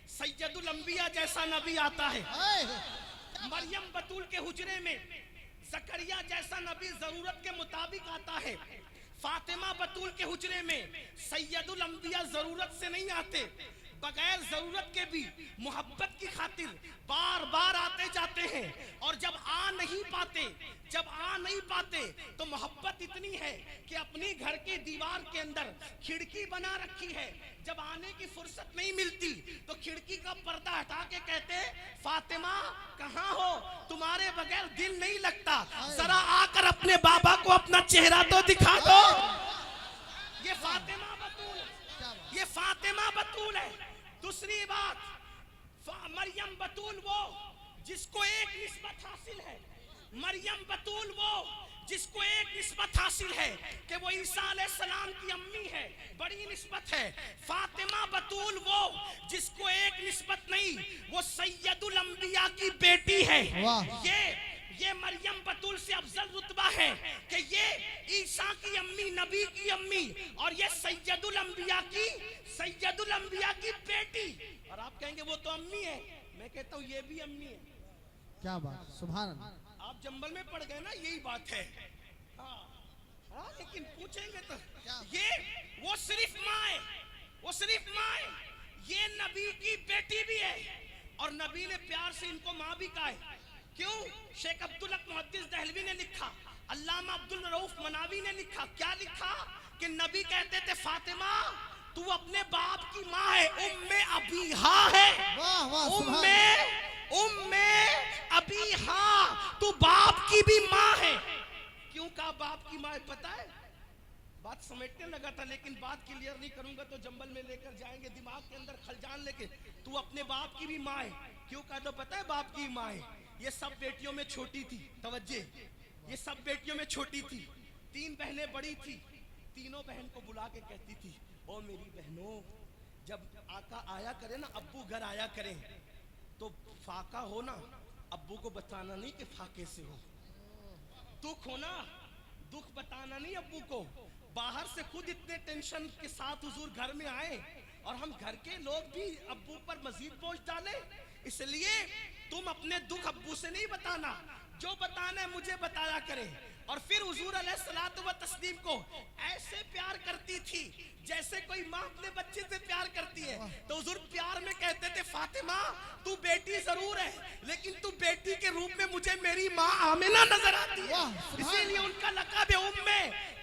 सैयदुल अंबिया जैसा नबी आता है। मरियम बतूल के हुजरे में जकरिया जैसा नबी जरूरत के मुताबिक आता है। फातिमा बतूल के हुजरे में सैयदुल अंबिया जरूरत से नहीं आते, बगैर जरूरत के भी मोहब्बत की खातिर बार बार आते जाते हैं। और जब आ नहीं पाते, जब आ नहीं पाते तो मोहब्बत इतनी है कि अपनी घर के दीवार के अंदर खिड़की बना रखी है। जब आने की फुर्सत नहीं मिलती तो खिड़की का पर्दा हटा के कहते फातिमा कहाँ हो, तुम्हारे बगैर दिल नहीं लगता, जरा आकर अपने बाबा को अपना चेहरा तो दिखा दो। ये फातिमा बतूल, ये फातिमा बतूल है। दूसरी बात, मरियम बतूल वो जिसको एक निस्बत हासिल है, मरियम बतूल वो जिसको एक निस्बत हासिल है कि वो ईसा अलैहिस्सलाम की अम्मी है, बड़ी निस्बत है। फातिमा बतूल वो जिसको एक निस्बत नहीं, वो सैयदुल अंबिया की बेटी है। ये मरियम बतूल से अफजल रुतबा है कि ये ईसा की अम्मी, नबी की अम्मी, और ये सैयदुल अंबिया की बेटी। और आप कहेंगे वो तो अम्मी है, मैं कहता हूँ ये भी अम्मी है। क्या बात, सुभान अल्लाह। आप जंबल में पड़ गए ना, यही बात है। हाँ, लेकिन पूछेंगे तो ये वो सिर्फ माँ है, वो सिर्फ माँ है। ये नबी की बेटी भी है और नबी ने प्यार से इनको माँ भी कहा है। क्यों? शेख अब्दुल हक मुहद्दिस दहलवी ने लिखा, अल्लामा अब्दुल रऊफ मनावी ने लिखा, क्या लिखा कि नबी कहते थे फातिमा तू अपने बाप की माँ है, उम्मे अबीहा है, उम्मे अबीहा, तू बाप की भी माँ है। क्यों कहा बाप की माँ है? पता है, बात समेटने लगा था लेकिन बात क्लियर नहीं करूंगा तो जंबल में लेकर जाएंगे, दिमाग के अंदर खलजान लेके। तू अपने बाप की भी माँ है, क्यों कहा? तो पता है बाप की माँ है, ये सब बेटियों में छोटी थी, तवज्जे, ये सब बेटियों में छोटी थी, 3 बहनें बड़ी थी, तीनों बहन को बुला के कहती थी ओ मेरी बहनों, जब आका आया करे ना, अब्बू घर आया करें तो फाका हो ना, अब्बू को बताना नहीं कि फाके से हो, दुख हो ना दुख बताना नहीं अब्बू को। बाहर से खुद इतने टेंशन के साथ हुजूर घर में आए और हम घर के लोग भी अब्बू पर मजीद बोझ डाले। इसलिए तुम अपने दुख अब्बू से नहीं बताना, जो बताना है मुझे बताया करे। और फिर हुजूर अलैहिस्सलातु व तस्लीम को ऐसे प्यार करती थी जैसे कोई माँ अपने बच्चे से प्यार करती है। तो हुजूर प्यार में कहते थे, फातिमा तू बेटी जरूर है लेकिन तू बेटी के रूप में मुझे मेरी माँ आमिना नजर आती है। इसीलिए उनका लक़ब है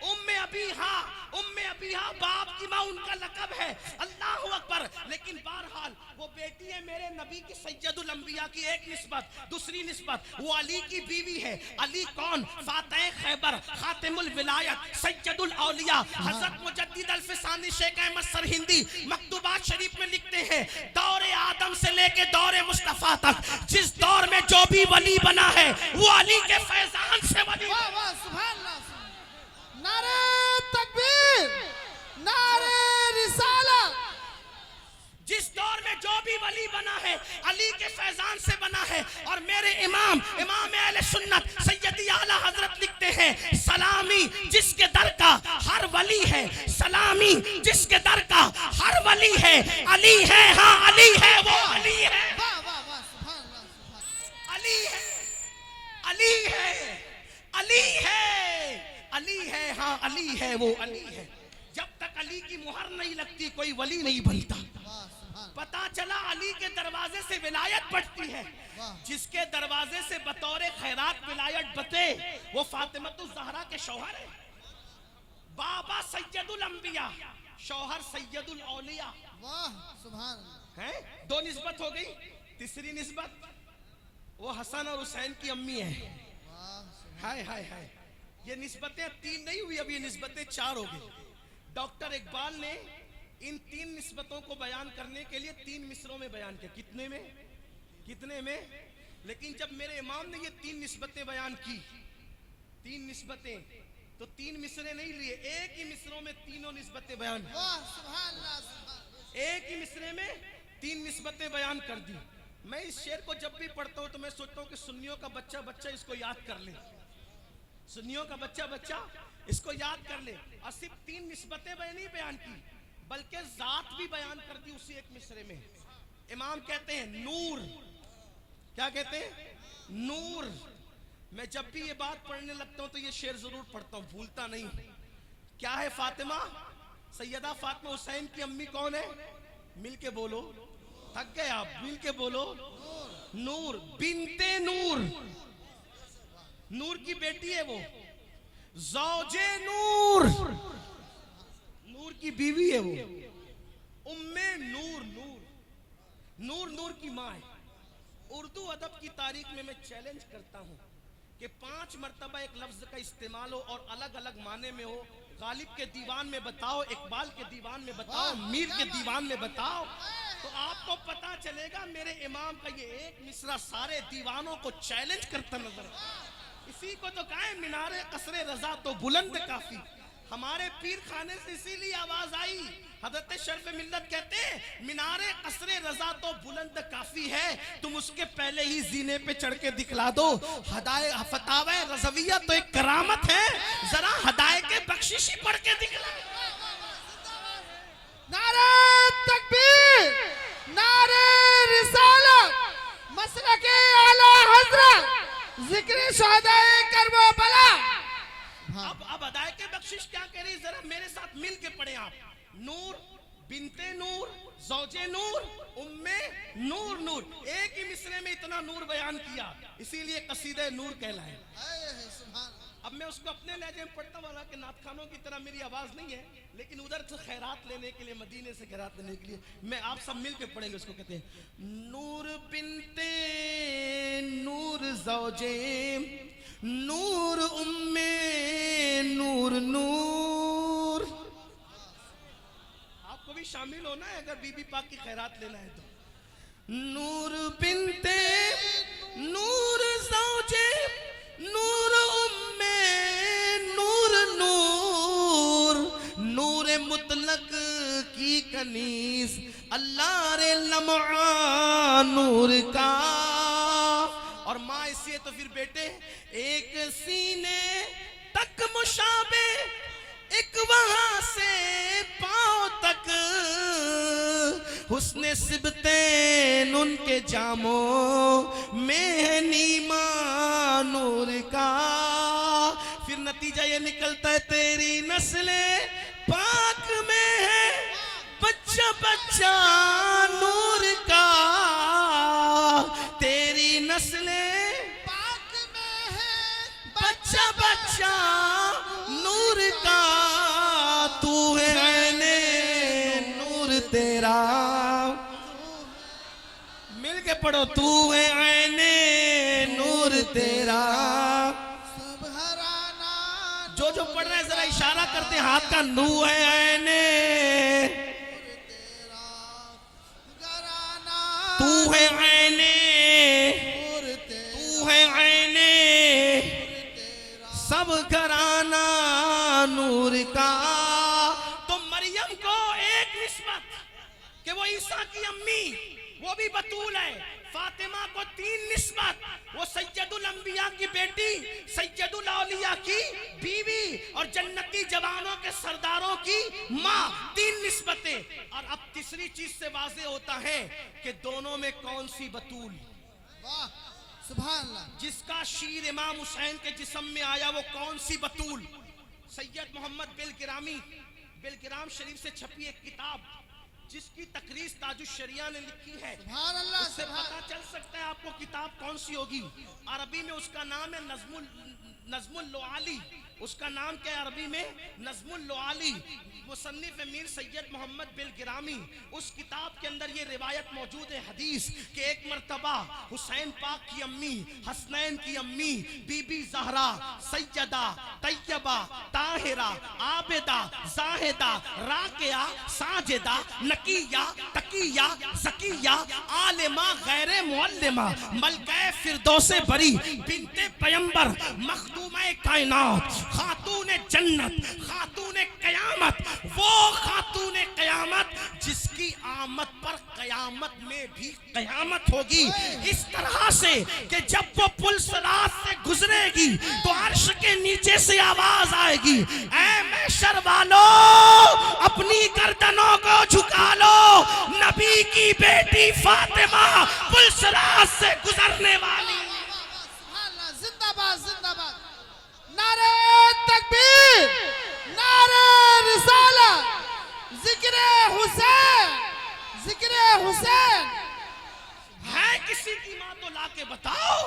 उम्मे अबीहा, उम्मे अबीहा बाप की माँ उनका लक़ब है। अल्लाहु अकबर। लेकिन बहरहाल वो बेटी है मेरे नबी की सैयदुल अंबिया की एक निस्बत। दूसरी निस्बत वो अली की बीवी है। अली कौन? फातिह खैबर, खातिमुल विलायत, सैयदुल औलिया, हजरत मुजद्दिद अल-फिसानी शेख अहमद सरहिंदी मकतूबात शरीफ में लिखते हैं, दौरे आदम से लेके दौरे मुस्तफा तक जिस दौर में जो भी वली बना है वो अली के फैजान से वली। वाह वाह सुभान अल्लाह। नारे तकबीर, नारे रिसालत। जिस दौर में जो भी वली बना है अली के फैजान से बना है। और मेरे इमाम अहले सुन्नत सैयदी आला हजरत लिखते हैं, सलामी जिसके दर का हर वली है, सलामी जिसके दर का हर वली है। अली है, हाँ अली है, वो अली है। वाह वाह वाह सुभान अल्लाह सुभान। अली है, अली है, अली है, अली है, हाँ अली है, वो अली है। जब तक अली की मुहर नहीं लगती कोई वली नहीं बनता। पता चला अली के दरवाजे से विलायत बढ़ती है। जिसके दरवाजे से बतौरे खैरात विलायत बते वो फातिमतुज़ ज़हरा के शौहर है। बाबा सैयदुल अंबिया, शौहर सैयदुल औलिया। वाह सुभान अल्लाह। है दो निस्बत हो गई। तीसरी निस्बत वो हसन और हुसैन की अम्मी है। हाय हाय हाय। ये निस्बतें तीन नहीं हुई, अब ये निस्बतें चार हो गई। डॉक्टर इकबाल ने इन तीन निस्बतों को बयान करने के लिए 3 मिसरों में बयान किया। कितने में? लेकिन जब मेरे इमाम ने ये 3 निस्बतें बयान की, 3 निस्बतें, तो 3 मिसरे नहीं लिए, एक ही मिसरों में तीनों निस्बतें बयान। वाह सुभान अल्लाह। एक ही मिसरे में 3 निस्बतें बयान कर दी। मैं इस शेर को जब भी पढ़ता हूँ तो मैं सोचता हूँ कि सुन्नियों का बच्चा इसको याद कर ले, सुन्नियों का बच्चा इसको याद कर ले। और सिर्फ 3 निस्बतें नहीं बयान की बल्कि जात भी बयान कर दी उसी एक मिसरे में। इमाम कहते हैं नूर, क्या कहते हैं? नूर। मैं जब भी ये बात पढ़ने लगता हूं तो ये शेर जरूर पढ़ता हूं, भूलता नहीं। क्या है? फातिमा, सैयदा फातिमा हुसैन की अम्मी कौन है? मिल के बोलो, थक गए आप, मिल के बोलो। नूर बिनते नूर, नूर की बेटी है वो। ज़ौजे नूर, नूर की बीवी है वो। उम्मे नूर, नूर की माँ है। उर्दू अदब की तारीख में मैं चैलेंज करता हूँ कि 5 मर्तबा एक लफ्ज का इस्तेमाल हो और अलग अलग माने में हो। गालिब के दीवान में बताओ, इकबाल के दीवान में बताओ, मीर के दीवान में बताओ, तो आपको पता चलेगा मेरे इमाम का ये एक मिसरा सारे दीवानों को चैलेंज करता नजर है। इसी को तो कहा है मीनारे कसरे रजा तो बुलंद काफी। हमारे पीर खाने से इसीलिए आवाज आई। हजरत शर्फ मिल्लत कहते हैं मीनारे कसरे रजा तो बुलंद काफी है, तुम उसके पहले ही जीने पे चढ़ के दिखला दो। हदाए फतावा रज़विया तो एक करामत है, जरा हदाए के बख्शिशी पढ़ के दिखला। नारे तकबीर, नारे रिसालत, मसलके आला हजरत, जिक्र शहदाए करबला। अब अदाए के बख्शिश क्या कह रही, जरा मेरे साथ मिल के पढ़े आप। नूर बिनते नूर, ज़ौजे नूर, उम्मे नूर। नूर एक ही मिसरे में इतना नूर बयान किया, इसीलिए कसीदे नूर कहलाए। अब मैं उसको अपने लहजे में पढ़ता हूँ, हालांकि नातखानों की तरह मेरी आवाज नहीं है, लेकिन उधर से खैरात लेने के लिए, मदीने से खैरात लेने के लिए मैं आप सब मिल के पढ़ेंगे। उसको कहते हैं नूर बिनते नूर, ज़ौजे नूर, उम्मे नूर। नूर आपको भी शामिल होना है अगर बीबी पाक की खैरात लेना है तो। नूर बिनते नूर, ज़ौजे नूर, उम्मे नूर। नूर नूर मुतलक की कनीस, अल्लाह रे लम्हा नूर का। और माँ इसलिए तो फिर बेटे एक सीने तक मुशाबे एक वहां से पांव तक, हुस्ने सिबतैन उनके जामों में है नीमा नूर का। फिर नतीजा ये निकलता है तेरी नस्ले पाक में है बच्चा बच्चा नूर का, तेरी नस्ले पाक में है बच्चा बच्चा नूर का, तू है ऐने नूर तेरा। मिल के पढ़ो, तू है ऐने नूर तेरा। जो जो पढ़ रहे हैं जरा इशारा करते हाथ का, नू है ऐने, तू है ऐने, तू है ऐने सब घराना नूर का। तो मरियम को एक निस्बत कि वो ईसा की अम्मी, वो भी बतूल है। फातिमा को 3 निस्बत, वो सैयदुल अंबिया की बेटी, सैयदुल औलिया की बीवी और जन्नती जवानों के सरदारों की माँ। 3 निस्बतें। और अब तीसरी चीज से वाज़ेह होता है कि दोनों में कौन सी बतूल। वाह सुभान अल्लाह। जिसका शीर इमाम हुसैन के जिस्म में आया वो कौन सी बतूल। सैयद मोहम्मद बिलकिराम शरीफ से छपी एक किताब जिसकी तकरीज ताजुश शरिया ने लिखी है, सुभान अल्लाह। उससे पता चल सकता है आपको किताब कौन सी होगी। अरबी में उसका नाम है नज़्मुल लुआली। उसका नाम क्या है अरबी में? नज़्मुल लुआली। मुसन्निफ मीर सैयद मोहम्मद बिलकिरामी। उस किताब के अंदर ये रिवायत मौजूद है हदीस कि एक मर्तबा हुसैन पाक की अम्मी, हसनैन की अम्मी बीबी ज़हरा सैयदा तैयबा ताहिरा आबिदा जाहिदा राकिया साजिदा नकिया तकिया ज़किया आलिमा गैर मुअल्लिमा मलके फिरदौसे बरी बिन्ते पैगंबर मखदूमे कायनात खातूने जन्नत खातूने कयामत, वो खातूने कयामत जिसकी आमद पर कयामत में भी कयामत होगी। इस तरह से कि जब वो पुल सिरात से गुजरेगी तो अर्श के नीचे से आवाज आएगी, ऐ महशर वालों अपनी गर्दनों को झुका लो, नबी की बेटी फातिमा पुल सिरात से गुजरने वाली। जिंदाबाद जिंदाबाद। नारे तकबीर, नारे रिसालत, जिक्रे हुसैन, जिक्रे हुसैन। है किसी की माँ तो लाके बताओ,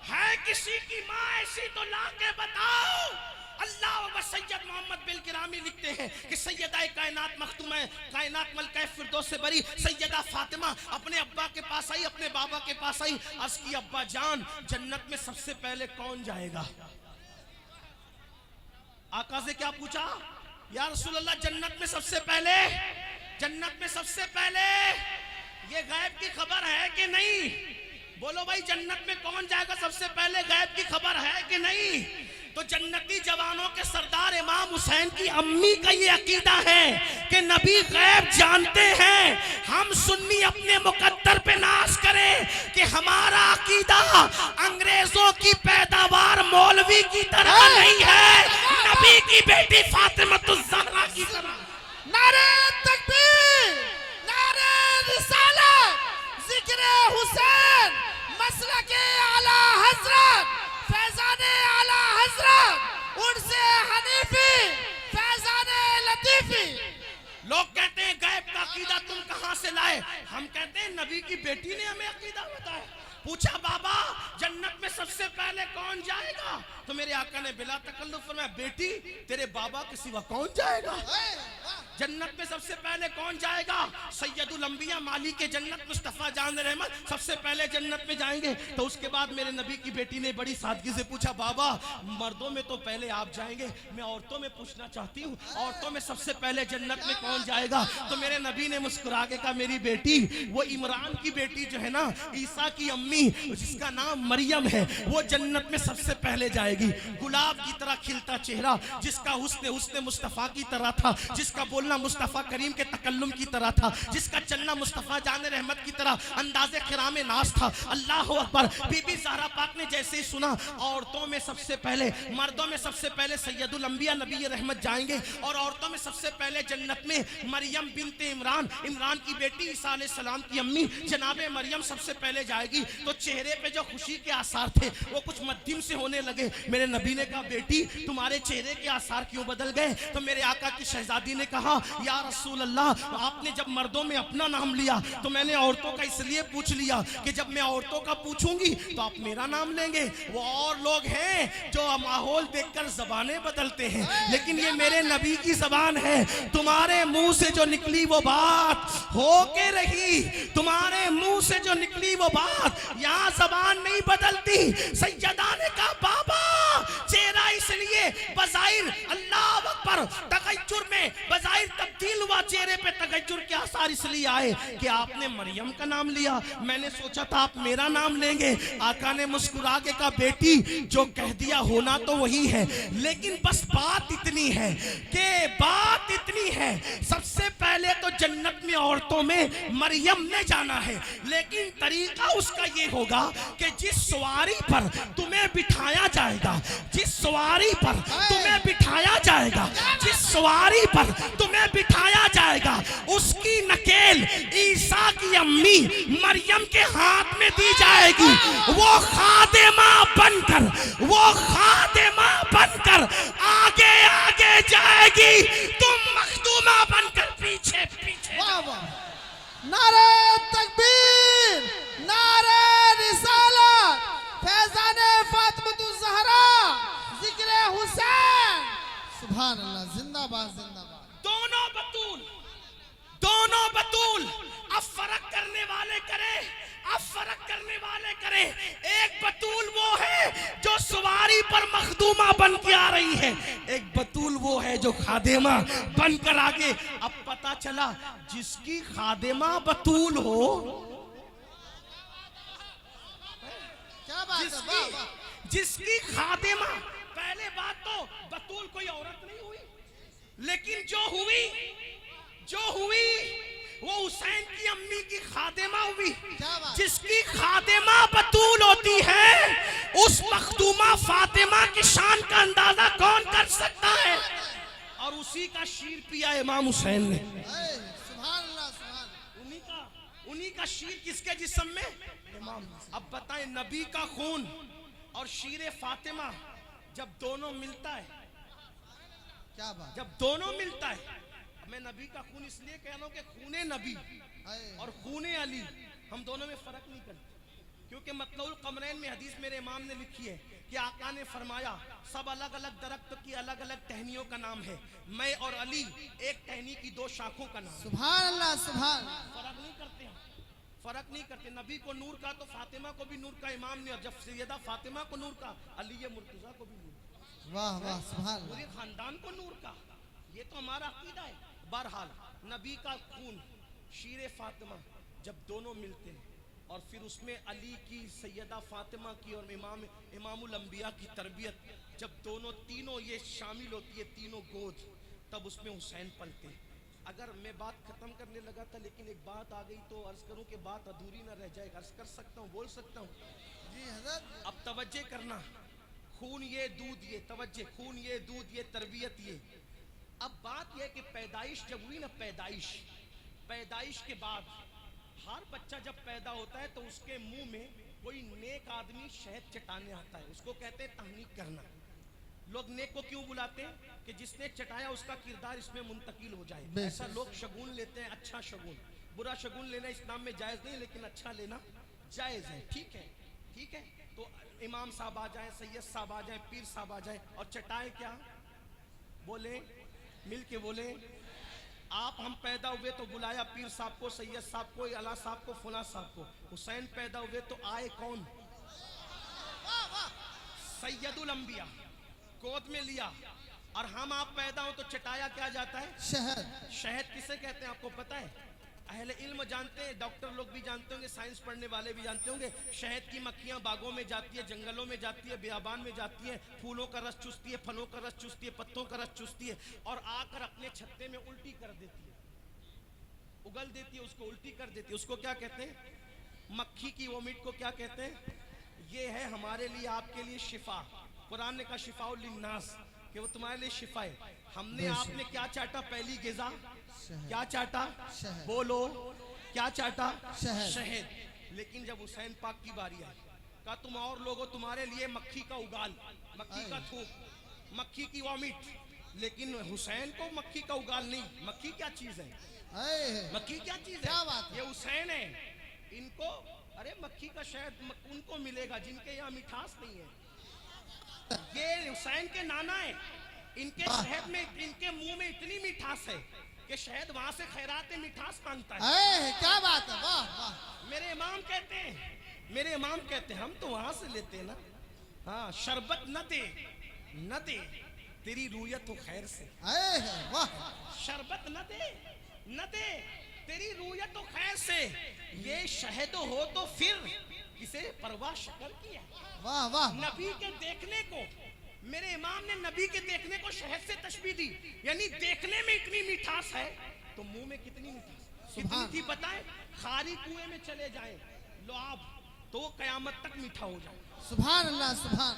है किसी की माँ ऐसी तो लाके बताओ। अल्लाह व सैयद मोहम्मद बिलकिरामी लिखते हैं कि सैयदा कायनात मखदूमा कायनात मलका फिरदौस से बरी सैयदा फातिमा अपने अब्बा के पास आई, अपने बाबा के पास आई। अर्ज़ की अब्बा जान जन्नत में सबसे पहले कौन जाएगा। आका से क्या पूछा, या रसूल अल्लाह जन्नत में सबसे पहले, जन्नत में सबसे पहले ये गैब की खबर है कि नहीं। बोलो भाई जन्नत में कौन जाएगा सबसे पहले, गैब की खबर है कि नहीं। तो जन्नती जवानों के सरदार इमाम हुसैन की अम्मी का ये अकीदा है कि नबी गैब जानते हैं। हम सुन्नी अपने मुकद्दर पे नाज करें कि हमारा अकीदा अंग्रेजों की पैदावार मौलवी की तरह नहीं है, नबी की बेटी फातिमतुज़ ज़हरा की तरह। नारे तकबीर, नारे रिसालत, जिक्रे हुसैन, मसलके आला हजरत, फैजाने आला हजरत, उनसे हनीफी, फैजाने लतीफी। लोग कहते हैं गैब का अकीदा तुम कहां से लाए। हम कहते हैं नबी की बेटी ने हमें अकीदा बताया। पूछा बाबा जन्नत में सबसे पहले कौन जाएगा, तो मेरे आका ने बिला तकल्लुफ फरमाया बेटी तेरे बाबा के सिवा कौन जाएगा। जन्नत में सबसे पहले कौन जाएगा, सैयदुल अंबिया माली के जन्नत मुस्तफ़ा जान रहमत सबसे पहले जन्नत में जाएंगे। तो उसके बाद मेरे नबी की बेटी ने बड़ी सादगी से पूछा बाबा मर्दों में तो पहले आप जाएंगे, मैं औरतों में पूछना चाहती हूँ औरतों में सबसे पहले जन्नत में कौन जाएगा। तो मेरे नबी ने मुस्कुरा के कहा मेरी बेटी वो इमरान की बेटी जो है ना ईसा की अम्मी जिसका नाम मरियम है वो जन्नत में सबसे पहले जाएगी। गुलाब की तरह खिलता चेहरा, जिसका हुस्न मुस्तफ़ा की तरह था, जिसका बोल बोलना मुस्तफ़ा करीम के तकल्लुम की तरह था, जिसका चलना मुस्तफ़ा जान रहमत की तरह अंदाज़े खिराम नाज था। अल्लाह अकबर। बीबी ज़हरा पाक ने जैसे ही सुना, औरतों में सबसे पहले, मर्दों में सबसे पहले सैयदुल अंबिया नबी रहमत जाएंगे, और औरतों में सबसे पहले जन्नत में मरियम बिनते इमरान, इमरान की बेटी ईसा अलैहिस्सलाम की अम्मी जनाबे मरियम सबसे पहले जाएगी। तो चेहरे पे जो खुशी के आसार थे वो कुछ मध्यम से होने लगे। मेरे नबी ने कहा, बेटी तुम्हारे चेहरे के आसार क्यों बदल गए? तो मेरे आका की शहजादी ने कहा, या रसूल अल्लाह, आपने जब मर्दों में अपना नाम लिया तो मैंने औरतों का इसलिए पूछ लिया कि जब मैं औरतों का पूछूंगी तो आप मेरा नाम लेंगे। वो और लोग हैं जो माहौल देखकर जबानें बदलते हैं, लेकिन ये मेरे नबी की जबान है। तुम्हारे मुंह से जो निकली वो बात हो के रही, तुम्हारे मुंह से जो निकली वो बात, यहाँ जबान नहीं बदलती। सैयदा ने कहा, बाबा चेहरा इसलिए बज़ाहिर अल्लाह अकबर तगय्युर में बज़ाहिर तब्दील हुआ, चेहरे पे तगय्युर के आसार इसलिए आए कि आपने मरियम का नाम लिया। मैंने सोचा था आप मेरा नाम लेंगे। आका ने मुस्कुरा के कहा, बेटी जो कह दिया होना तो वही है, लेकिन बस बात इतनी है कि बात इतनी है, सबसे पहले तो जन्नत में औरतों में मरियम ने जाना है, लेकिन तरीका उसका ये होगा कि जिस सवारी पर तुम्हें बिठाया जाएगा, जिस सवारी पर तुम्हें बिठाया जाएगा, जिस सवारी पर तुम्हें बिठाया जाएगा, उसकी नकेल ईसा की अम्मी मरियम के हाथ में दी जाएगी। वो खादिमा बनकर, वो खादिमा बनकर आगे आगे जाएगी, तुम मखदूमा बनकर पीछे पीछे। वाह वाह, नारे तकबीर, नारे रिसालत, फैजाने फातिमतुज़ ज़हरा, जिक्रे हुसैन। सुभान अल्लाह, जिंदाबाद जिंदाबाद। दोनों बतूल। अब फर्क करने वाले करे, अब फर्क करने वाले करे। एक बतूल वो है जो सवारी पर मखदूमा बन के आ रही है, एक बतूल वो है जो खादिमा बनकर आगे। अब पता चला जिसकी खादिमा बतूल हो, क्या बात है, वाह वाह। जिसकी खादिमा, पहले बात तो बतूल कोई औरत नहीं हुई, लेकिन जो हुई वो हुसैन की अम्मी की खादिमा हुई। क्या बात। जिसकी खादिमा बतूल होती है, उस मखदूमा फातिमा की शान का अंदाजा कौन कर सकता है? और उसी का शीर पिया इमाम हुसैन ने। सुभान अल्लाह, सुभान। उन्हीं का शीर किसके जिस्म में? इमाम। अब बताएं, नबी का खून और शीर फातिमा जब दोनों मिलता है, क्या बात। जब दोनों मिलता है, मैं नबी का खून इसलिए कह रहा हूं कि खूने नबी और खूने अली, हम दोनों में फर्क नहीं करते, क्योंकि मतलउल कमरैन में हदीस मेरे इमाम ने लिखी है कि आका ने फरमाया, सब अलग अलग दरख्त की अलग अलग टहनियों का नाम है, मैं और अली एक टहनी की दो शाखों का नाम है। सुभान अल्लाह, सुभान। फर्क नहीं करते हम, फर्क नहीं करते। नबी को नूर का तो फातिमा को भी नूर का इमाम ने, और जब सैयदा फातिमा को नूर का, अली मुर्तजा को भी नूर का, वाह वाह, सुभान। पूरे खानदान को नूर का। ये तो हमारा अकीदा है। बहरहाल नबी का खून शीर फातिमा जब दोनों मिलते हैं, और फिर उसमें अली की, सैयदा फातिमा की और इमामुल अंबिया की तरबियत, जब दोनों तीनों ये शामिल होती है, तीनों गोद, तब उसमें हुसैन पलते हैं। अगर मैं बात खत्म करने लगा था, लेकिन एक बात आ गई तो अर्ज करूं कि बात अधूरी ना रह जाए। अर्ज कर सकता हूं, बोल सकता हूं? जी हज़रत। अब तवज्जे करना, खून ये दूध ये, तवज्जे, खून ये दूध ये, तरबियत ये। अब बात यह कि पैदाइश जब हुई ना, पैदाइश के बाद हर बच्चा जब पैदा होता है तो उसके मुंह में कोई नेक आदमी शहद चटाने आता है, उसको कहते हैं तहनीक करना। लोग नेक को क्यों बुलाते हैं? कि जिसने चटाया उसका किरदार इसमें मुंतकिल हो जाए। ऐसा लोग शगुन लेते हैं, अच्छा शगुन। बुरा शगुन लेना इस्लाम में जायज़ नहीं, लेकिन अच्छा लेना जायज़ है। ठीक है, ठीक है। तो इमाम साहब आ जाए, सैयद साहब आ जाए, पीर साहब आ जाए और चटाए क्या? बोले, मिल के बोले। आप हम पैदा हुए तो बुलाया पीर साहब को, सैयद साहब को, अला साहब को, फुला साहब को। हुसैन पैदा हुए तो आए कौन? सैयदुल अंबिया, गोद में लिया। और हम आप पैदा हो तो चटाया क्या जाता है? शहद। शहद किसे कहते हैं आपको पता है? अहले इल्म जानते हैं, डॉक्टर लोग भी जानते होंगे, साइंस पढ़ने वाले भी जानते होंगे, शहद की मक्खियां बागों में जाती है, जंगलों में जाती है, बियाबान में जाती है, फूलों का रस चूसती है, फलों का रस चूसती है, पत्तों का रस चूसती है और आकर अपने छत्ते में उल्टी कर देती है, उगल देती है, उसको उल्टी कर देती है। उसको क्या कहते हैं? मक्खी की वोमिट को क्या कहते हैं? ये है हमारे लिए, आपके लिए शिफा। कुरान ने कहा शिफाउल लिन्नास, कि वो तुम्हारे लिए शिफा है। हमने आपने क्या चाटा? पहली गिज़ा क्या चाटा? शहद। बोलो क्या चाटा? शहद। शहद। लेकिन जब हुसैन पाक की बारी आई, कहा तुम और लोगों, तुम्हारे लिए मक्खी का उगाल, मक्खी का थूक, मक्खी की वॉमिट। लेकिन हुसैन को मक्खी का उगाल नहीं। मक्खी क्या चीज है? ऐ, मक्खी क्या चीज है? क्या बात है? ये हुसैन है। इनको अरे मक्खी का शहद उनको मिलेगा जिनके यहाँ मिठास नहीं है। ये हुसैन के नाना है, इनके शहद में, इनके मुंह में इतनी मिठास है कि शहद वहां से खैरात मिठास मांगता है। ऐ, क्या बात है? वाह वाह। मेरे इमाम कहते हैं, मेरे इमाम कहते हैं, हम तो वहां से लेते हैं ना। हाँ, शरबत न दे, न दे, तेरी रूयत हो खैर से। ऐ, वाह। शरबत न दे, न दे, तेरी रूयत हो खैर से। ये शहद हो तो फिर इसे परवाह शक्कर की है। वाह वाह। नबी के देखने को, मेरे इमाम ने नबी के देखने को शहद से तशबीह दी, यानी देखने में इतनी मिठास है तो मुंह में कितनी मिठास, कितनी थी बताएं? खारी कुएं में चले जाएं लुआब तो कयामत तक मीठा हो जाए। सुभान अल्लाह, सुभान।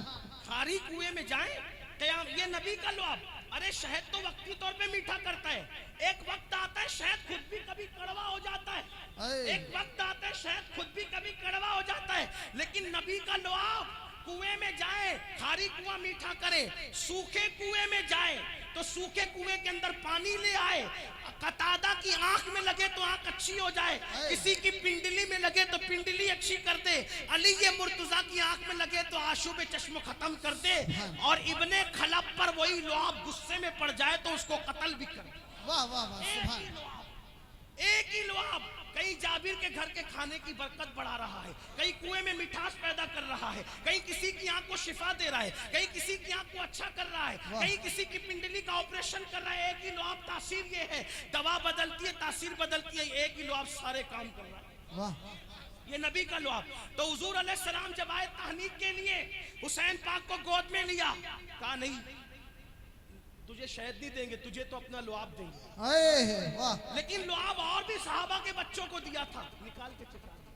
खारी कुएं में जाएं कयाम, ये नबी का लुआब। अरे शहद तो वक्ती तौर पे मीठा करता है, एक वक्त आता है शहद खुद भी कभी कड़वा हो जाता है, एक वक्त आता है शहद खुद भी कभी कड़वा हो जाता है। लेकिन नबी का लुआब कुएं में जाए, खारी कुआं मीठा करे, सूखे कुएं में जाए तो सूखे कुएं के अंदर पानी ले आए, कतादा की आंख में लगे तो आंख अच्छी हो जाए, किसी की पिंडली में लगे तो पिंडली अच्छी कर दे, अली ये मुर्तजा की आंख में लगे तो आशूब चश्म खत्म कर दे, और इब्ने खलब पर वही लुआब गुस्से में पड़ जाए तो उसको कत्ल भी कर दे। वाह वाह वाह। एक ही सुभान। लुआब, एक ही लुआब कहीं जाबिर के घर के खाने की बरकत बढ़ा रहा है, कहीं कुएं में मिठास पैदा कर रहा है, कहीं किसी की आंख को शिफा दे रहा है, कहीं किसी की आंख को अच्छा कर रहा है, कहीं किसी की पिंडली का ऑपरेशन कर रहा है। एक ही लुआब तासीर ये है, दवा बदलती है, तासीर बदलती है, एक ही लुआब सारे काम कर रहा है। वाह। ये नबी का लुआब। तो हुजूर अलैहिस्सलाम जब आए तहनीक के लिए, हुसैन पाक को गोद में लिया, कहा नहीं तुझे शहद नहीं देंगे, तुझे तो अपना लुआब देंगे। ऐ, वाह। लेकिन लुआब और भी सहाबा के बच्चों को दिया था, निकाल के चटा दिया,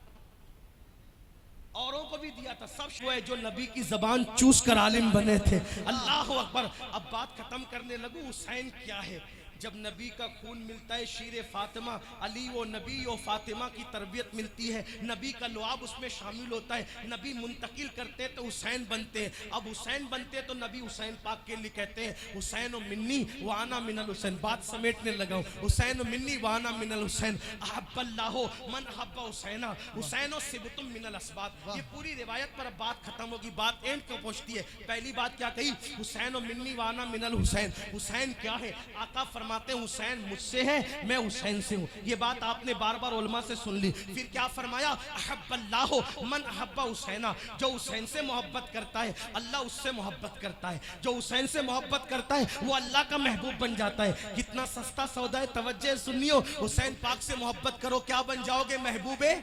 औरों को भी दिया था। सब वो है जो नबी की जबान चूस कर आलिम बने थे। अल्लाह अकबर। अब बात खत्म करने लगूं, हुसैन क्या है? जब नबी का खून मिलता है, शीरे फातिमा, अली वो नबी और फातिमा की तरबियत मिलती है, नबी का लुआब उसमें शामिल होता है, नबी मुंतकिल करते तो हुसैन बनते हैं। अब हुसैन बनते तो नबी हुसैन पाक के लिए कहते हैं हुसैन मिन्नी वाना मिनल हुसैन। बात समेटने लगा हूं, हुसैन मिन्नी वाना मिनल हुसैन, अहब्बल्लाहु मन हब्बा हुसैना, हुसैन सिबतुम मिनल अस्बात। ये पूरी रिवायत पर अब बात खत्म होगी, बात एंड को पहुंचती है। पहली बात क्या कही? हुसैन मिन्नी वाना मिनल हुसैन। हुसैन क्या है? आका फरमाते हुसैन मुझसे है, मैं हुसैन से हूँ। ये बात आपने बार बार उलमा से सुन ली। फिर क्या फरमाया? अहब्बल्लाहु मन अहब्बा हुसैना। जो हुसैन से मोहब्बत करता है अल्लाह उससे मोहब्बत करता है, जो हुसैन से मोहब्बत करता है वो अल्लाह का महबूब बन जाता है। कितना सस्ता सौदा है, तवज्जो सुनियो। हुसैन पाक से मोहब्बत करो, क्या बन जाओगे? महबूबे।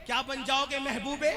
क्या बन जाओगे? महबूबे।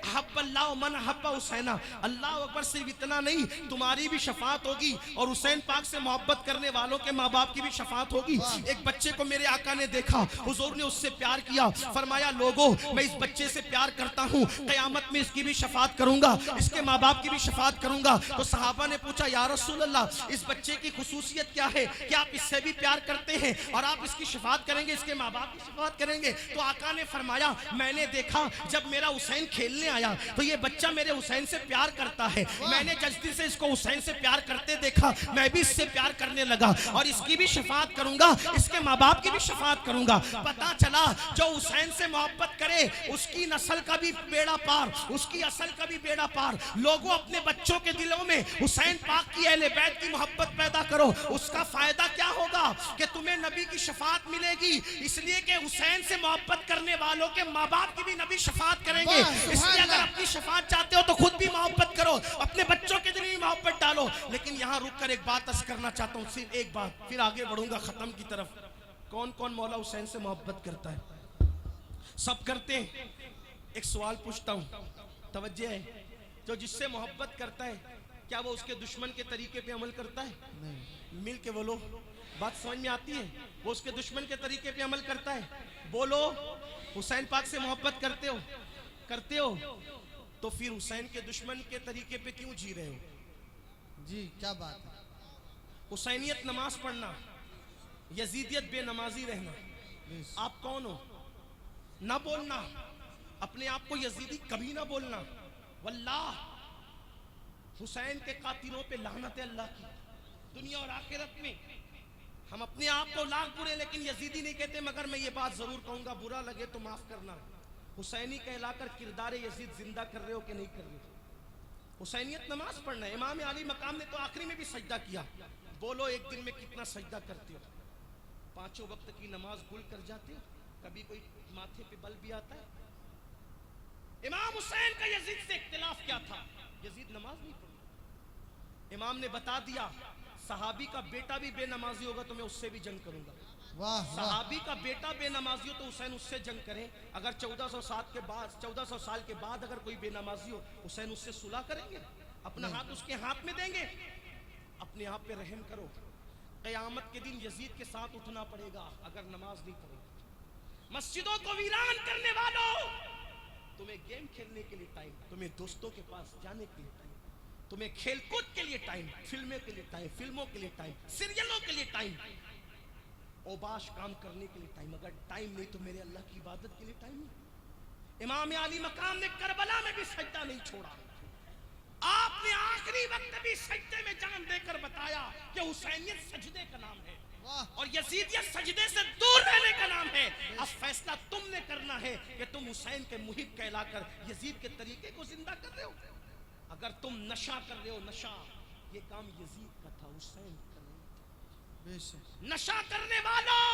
अहब्बल्लाहु मन अहब्बा हुसैना। अल्लाह अकबर। सिर्फ इतना नहीं, तुम्हारी भी शफात होगी और हुसैन पाक से मोहब्बत करने वालों के माँ बाप की भी शफात होगी। एक बच्चे को मेरे आका ने देखा, हुजूर ने उससे प्यार किया, फरमाया लोगों मैं इस बच्चे से प्यार करता हूँ, क़यामत में इसकी भी शफात करूंगा, इसके माँ बाप की भी शफात करूंगा। तो सहाबा ने पूछा या रसूल अल्लाह इस बच्चे की खुसूसियत क्या है, क्या आप इससे भी प्यार करते हैं और आप इसकी शफात करेंगे, इसके माँ बाप की शफात करेंगे? तो आका ने फरमाया मैंने देखा जब मेरा हुसैन खेलने आया तो ये बच्चा मेरे हुसैन से प्यार करता है, मैंने जज्बे से इसको हुसैन से प्यार करते देखा, मैं भी इससे प्यार करने लगा और इसकी भी शफात करूंगा, इसके माँ बाप की भी शफात करूंगा। पता चला जो हुसैन से मोहब्बत करे उसकी नस्ल का भी बेड़ा पार, उसकी असल का भी बेड़ा पार। लोगों अपने बच्चों के दिलों में हुसैन पाक की अहले बैत की मोहब्बत पैदा करो, उसका फायदा क्या होगा कि तुम्हें नबी की शफात मिलेगी। इसलिए कि हुसैन से मोहब्बत करने वालों के माँ बाप की भी नबी शफात करेंगे। इसलिए अगर अपनी शफात चाहते हो तो खुद भी मोहब्बत करो, अपने बच्चों के दिल में मोहब्बत डालो। लेकिन यहाँ रुक कर एक बात अर्ज करना चाहता हूँ, सिर्फ एक बात, फिर आगे बढ़ूंगा खत्म की तरफ। कौन कौन मौला हुसैन से मोहब्बत करता है? सब करते हैं। एक सवाल पूछता हूं, तवज्जो है। जो जिससे मोहब्बत करता है, क्या वो उसके दुश्मन के तरीके पे अमल करता है? नहीं। मिल के बोलो, बात समझ में आती है? वो उसके दुश्मन के तरीके पे अमल करता है? बोलो, हुसैन पाक से मोहब्बत करते हो? करते हो? तो फिर हुसैन के दुश्मन के तरीके पे क्यों जी रहे हो? जी क्या बात है। हुसैनियत नमाज पढ़ना, यजीदियत बेनमाजी रहना। बेश। आप कौन हो? ना बोलना, अपने आप को यजीदी कभी ना बोलना। वल्लाह हुसैन के कातिलों पे लानत है अल्लाह की, दुनिया और आखिरत में। हम अपने आप को लाख बुरे लेकिन यजीदी नहीं कहते। मगर मैं ये बात जरूर कहूंगा, बुरा लगे तो माफ करना, हुसैनी कहलाकर किरदार यजीद जिंदा कर रहे हो कि नहीं कर रहे हो? हुसैनियत नमाज पढ़ना है। इमाम अली मकाम ने तो आखिरी में भी सजदा किया। बोलो एक दिन में कितना सजदा करते हो? 5 वक्त की नमाज भूल कर जाते हो? कभी कोई माथे पे बल भी आता है? इमाम हुसैन का यजीद से इख्तिलाफ क्या था? यजीद नमाज नहीं पढ़ी। इमाम ने बता दिया, सहाबी का बेटा भी बेनमाजी होगा तो मैं उससे भी जंग करूंगा। वाह वाह। सहाबी का बेटा बेनमाजी हो तो हुसैन उससे जंग करें। अगर 1407 के बाद 1400 साल के बाद अगर कोई बेनमाजी हो, हुसैन उससे सुलह करेंगे? अपना हाथ उसके हाथ में देंगे? अपने आप पे रहम करो। क़यामत के दिन यजीद के साथ उठना पड़ेगा अगर नमाज नहीं पढ़ोगे। मस्जिदों को वीरान करने वालों, तुम्हें गेम खेलने के लिए टाइम, तुम्हें दोस्तों के पास जाने के लिए टाइम, तुम्हें खेलकूद के लिए टाइम, फिल्में के लिए टाइम, फिल्मों के लिए टाइम, सीरियलों के लिए टाइम, ओबाश काम करने के लिए टाइम। अगर टाइम नहीं तो मेरे अल्लाह की इबादत के लिए टाइम नहीं। इमाम अली मकाम ने करबला में भी सजदा नहीं छोड़ा। आपने आखिरी वक्त भी सजदे में जान देकर बताया कि हुसैनियत सजदे का नाम है वाह। और यजीदियत सजदे से दूर रहने का नाम है। अब फैसला तुमने करना है कि तुम हुसैन के मुहिब कहलाकर यजीद के तरीके को जिंदा कर रहे हो। अगर तुम नशा कर रहे हो, नशा ये काम यजीद का था, हुसैन का नहीं था। बेशक। नशा करने वालों,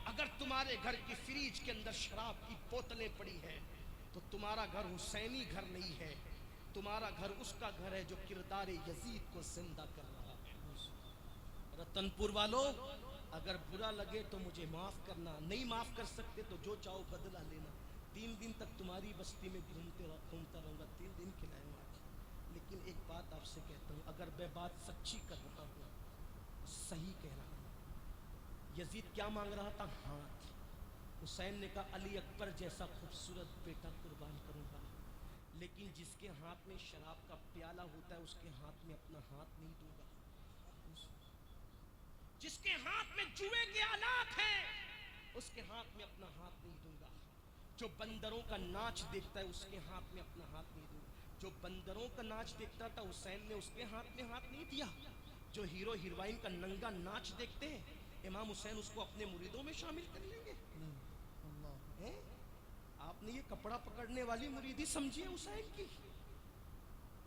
अगर तुम्हारे घर की फ्रिज के अंदर शराब की बोतलें पड़ी है तो तुम्हारा घर हुसैनी घर नहीं है, तुम्हारा घर उसका घर है जो किरदार यजीद को जिंदा कर रहा है। रतनपुर वालों, अगर बुरा लगे तो मुझे माफ करना, नहीं माफ कर सकते तो जो चाहो बदला लेना। 3 दिन तक तुम्हारी बस्ती में घूमता रहूंगा, 3 दिन खिलाऊंगा। लेकिन एक बात आपसे कहता हूँ, अगर मैं बात सच्ची कर रहा हूँ, सही कह रहा हूँ। यजीद क्या मांग रहा था? हाथ। हुसैन ने कहा अली अकबर जैसा खूबसूरत बेटा कुर्बान करूंगा, लेकिन जिसके हाथ में शराब का प्याला होता है उसके हाथ में अपना हाथ नहीं दूंगा। जिसके हाथ में जुए के आलात हैं उसके हाथ में अपना हाथ नहीं दूंगा। जो बंदरों का नाच देखता है उसके हाथ में अपना हाथ नहीं दूंगा। जो बंदरों का नाच देखता था हुसैन ने उसके हाथ में हाथ नहीं दिया। जो हीरो हीरोइन का नंगा नाच देखते हैं इमाम हुसैन उसको अपने मुरीदों में शामिल कर लेंगे? हैं? आपने ये कपड़ा पकड़ने वाली मुरीदी समझी है हुसैन की?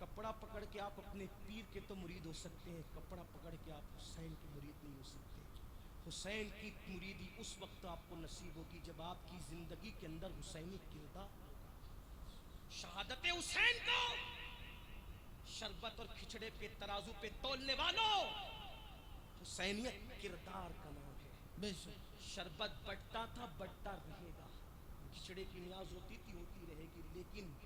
कपड़ा पकड़ के आप अपने पीर के तो मुरीद हो सकते हैं, कपड़ा पकड़ के आप हुसैन के मुरीद नहीं हो सकते। हुसैन की मुरीदी उस वक्त आपको नसीब होगी जब आपकी जिंदगी के अंदर हुसैनी किरदार होगा। शहादत हुसैन को शरबत और खिचड़े पे तराजू पे तोलने वालों, हुसैनियत किरदार का नाम है। बेशक। शरबत बढ़ता था, बढ़ता रहेगा। खिचड़े की न्याज होती थी, होती रहेगी। लेकिन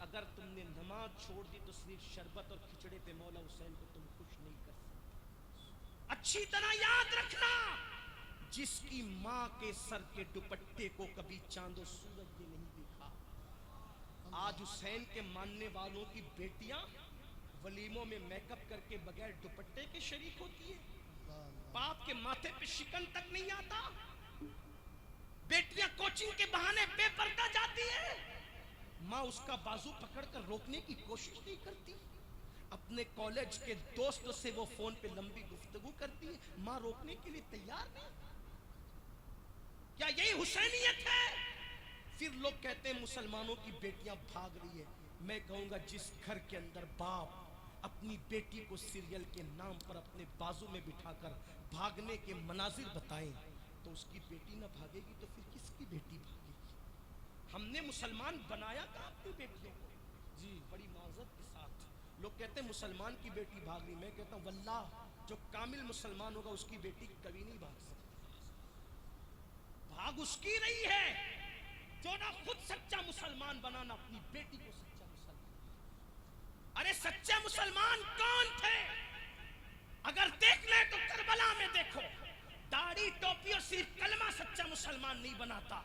अगर तुमने नमाज छोड़ दी तो सिर्फ शरबत और खिचड़े पे मौला हुसैन को तुम खुश नहीं कर सकते। अच्छी तरह याद रखना, जिसकी माँ के सर के दुपट्टे को कभी चांदो सूरज ने नहीं देखा, आज हुसैन के मानने वालों की बेटियां वलीमों में मेकअप करके बगैर दुपट्टे के शरीक होती है। बाप के माथे पे शिकन तक नहीं आता। बेटियां कोचिंग के बहाने बेपर्दा जाती है, माँ उसका बाजू पकड़कर रोकने की कोशिश नहीं करती। अपने कॉलेज के दोस्तों से वो फोन पे लंबी गुफ्तगू करती है, माँ रोकने के लिए तैयार नहीं। क्या यही हुसैनियत है? फिर लोग कहते हैं मुसलमानों की बेटियां भाग रही है। मैं कहूंगा जिस घर के अंदर बाप अपनी बेटी को सीरियल के नाम पर अपने बाजू में बिठाकर भागने के मनाजिर बताएं तो उसकी बेटी ना भागेगी तो फिर किसकी बेटी भागेगी? हमने मुसलमान बनाया था अपनी बेटियों को। जी बड़ी माजरत के साथ लोग कहते हैं मुसलमान की बेटी भाग रही। मैं कहता हूँ वल्लाह जो कामिल मुसलमान होगा उसकी बेटी कभी नहीं भाग सकती। भाग उसकी नहीं है जो ना खुद सच्चा मुसलमान बनाना अपनी बेटी को सच्चा मुसलमान। अरे सच्चे मुसलमान कौन थे? अगर देख ले तो करबला में देखो, दाढ़ी टोपी और सिर्फ कलमा सच्चा मुसलमान नहीं बनाता।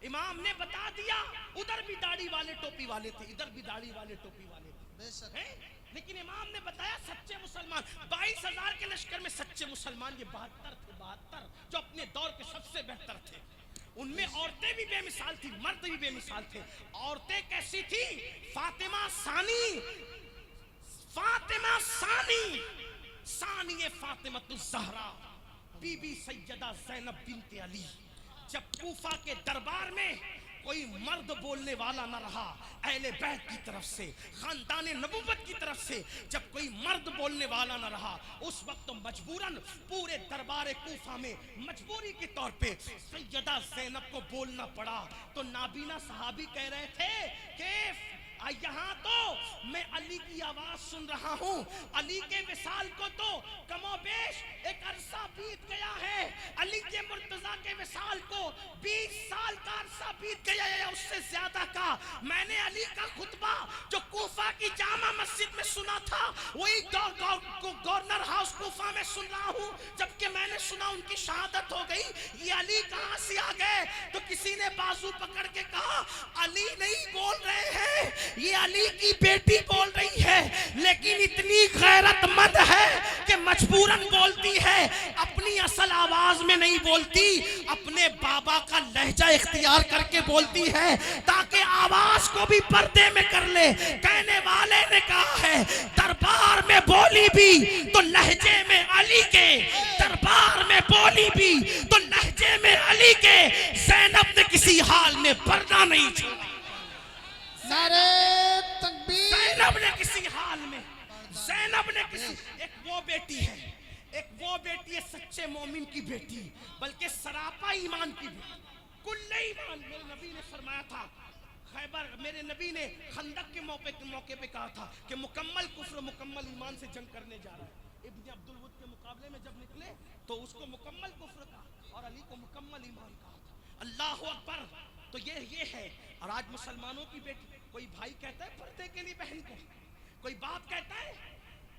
इमाम ने बता दिया, उधर भी दाढ़ी वाले टोपी वाले थे, इधर भी दाढ़ी वाले टोपी वाले थे, लेकिन इमाम ने बताया सच्चे मुसलमान 22,000 के लश्कर में सच्चे मुसलमान ये 72 थे, 72 जो अपने दौर के सबसे बेहतर थे। उनमें औरतें भी बेमिसाल थी, मर्द भी बेमिसाल थे। औरतें कैसी थी? फातिमा सानी, फातिमा सानी, सानी फातिमतुज़ ज़हरा, बीबी सैयदा ज़ैनब बिन्ते अली। जब कूफा के दरबार में कोई मर्द बोलने वाला न रहा, अहले बैत की तरफ से, खानदान नबूवत की तरफ से जब कोई मर्द बोलने वाला न रहा, उस वक्त तो मजबूरन पूरे दरबार कूफा में मजबूरी के तौर पे सैयदा ज़ैनब को बोलना पड़ा। तो नाबीना सहाबी कह रहे थे कि यहाँ तो मैं अली की आवाज सुन रहा हूँ, अली के विसाल को तो कमोबेश एक अरसा बीत गया है, अली के मुर्तजा के विसाल को 20 साल का अरसा बीत गया है, उससे ज्यादा का। मैंने अली का खुतबा जो कूफा की जामा मस्जिद में सुना था, वही गवर्नर हाउस कूफा में सुन रहा हूँ। जबकि मैंने सुना उनकी शहादत हो गई, ये अली कहाँ से आ गए? तो किसी ने बाजू पकड़ के कहा, अली नहीं बोल रहे हैं, ये अली की बेटी बोल रही है, लेकिन इतनी गैरतमंद है कि मजबूरन बोलती है, अपनी असल आवाज में नहीं बोलती, अपने बाबा का लहजा इख्तियार करके बोलती है ताकि आवाज को भी पर्दे में कर ले। कहने वाले ने कहा है, दरबार में बोली भी तो लहजे में अली के, दरबार में बोली भी तो लहजे में अली के। ज़ैनब ने किसी हाल में पर्दा नहीं छोड़ा, नारे तकबीर। ज़ैनब ने किसी हाल में, ज़ैनब ने किसी, एक वो बेटी है, एक वो बेटी है सच्चे मोमिन की बेटी, बल्कि सरापा ईमान की बेटी, कुल्ले ईमान। मेरे नबी ने फरमाया था, खैबर, मेरे नबी ने खंदक के मौके पे कहा था कि मुकम्मल कुफ्र मुकम्मल ईमान से जंग करने जा रहा है। इब्न अब्दुल वुद के मुकाबले में जब निकले तो उसको मुकम्मल कुफ्र कहा और अली को मुकम्मल ईमान कहा था। अल्लाह अकबर। तो ये है। और आज मुसलमानों की बेटी, कोई भाई कहता है पर्दे के लिए बहन को, कोई बाप कहता है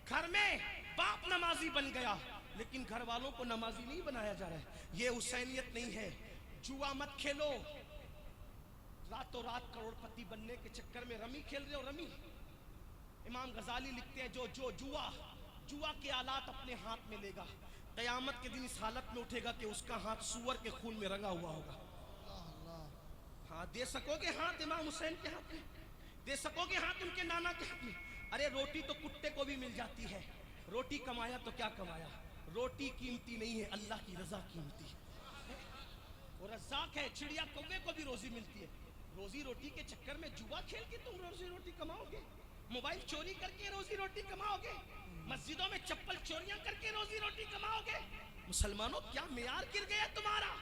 घर में बाप नमाजी बन गया, लेकिन घर वालों को नमाजी नहीं बनाया जा रहा है। ये हुसैनियत नहीं है। जुआ मत खेलो, रातों रात करोड़पति बनने के चक्कर में रमी खेल रहे हो, रमी। इमाम गजाली लिखते हैं, जो जुआ के आलात अपने हाथ में लेगा, कयामत के दिन इस हालत में उठेगा कि उसका हाथ सूअर के खून में रंगा हुआ होगा। हाँ, दे सकोगे हाथ इमाम हुसैन के हाथ में, दे सकोगे हाथ उनके नाना के हाथ में? अरे रोटी तो कुत्ते को भी मिल जाती है, रोटी कमाया तो क्या कमाया? रोटी कीमती नहीं है, अल्लाह की रजा कीमती है। वो रज़्ज़ाक़ है, चिड़िया कौवे को भी रोजी मिलती है। रोजी रोटी के चक्कर में जुआ खेल के तुम रोजी रोटी कमाओगे, मोबाइल चोरी करके रोजी रोटी कमाओगे, मस्जिदों में चप्पल चोरियां करके रोजी रोटी कमाओगे? मुसलमानों, क्या मेयार गिर गया तुम्हारा?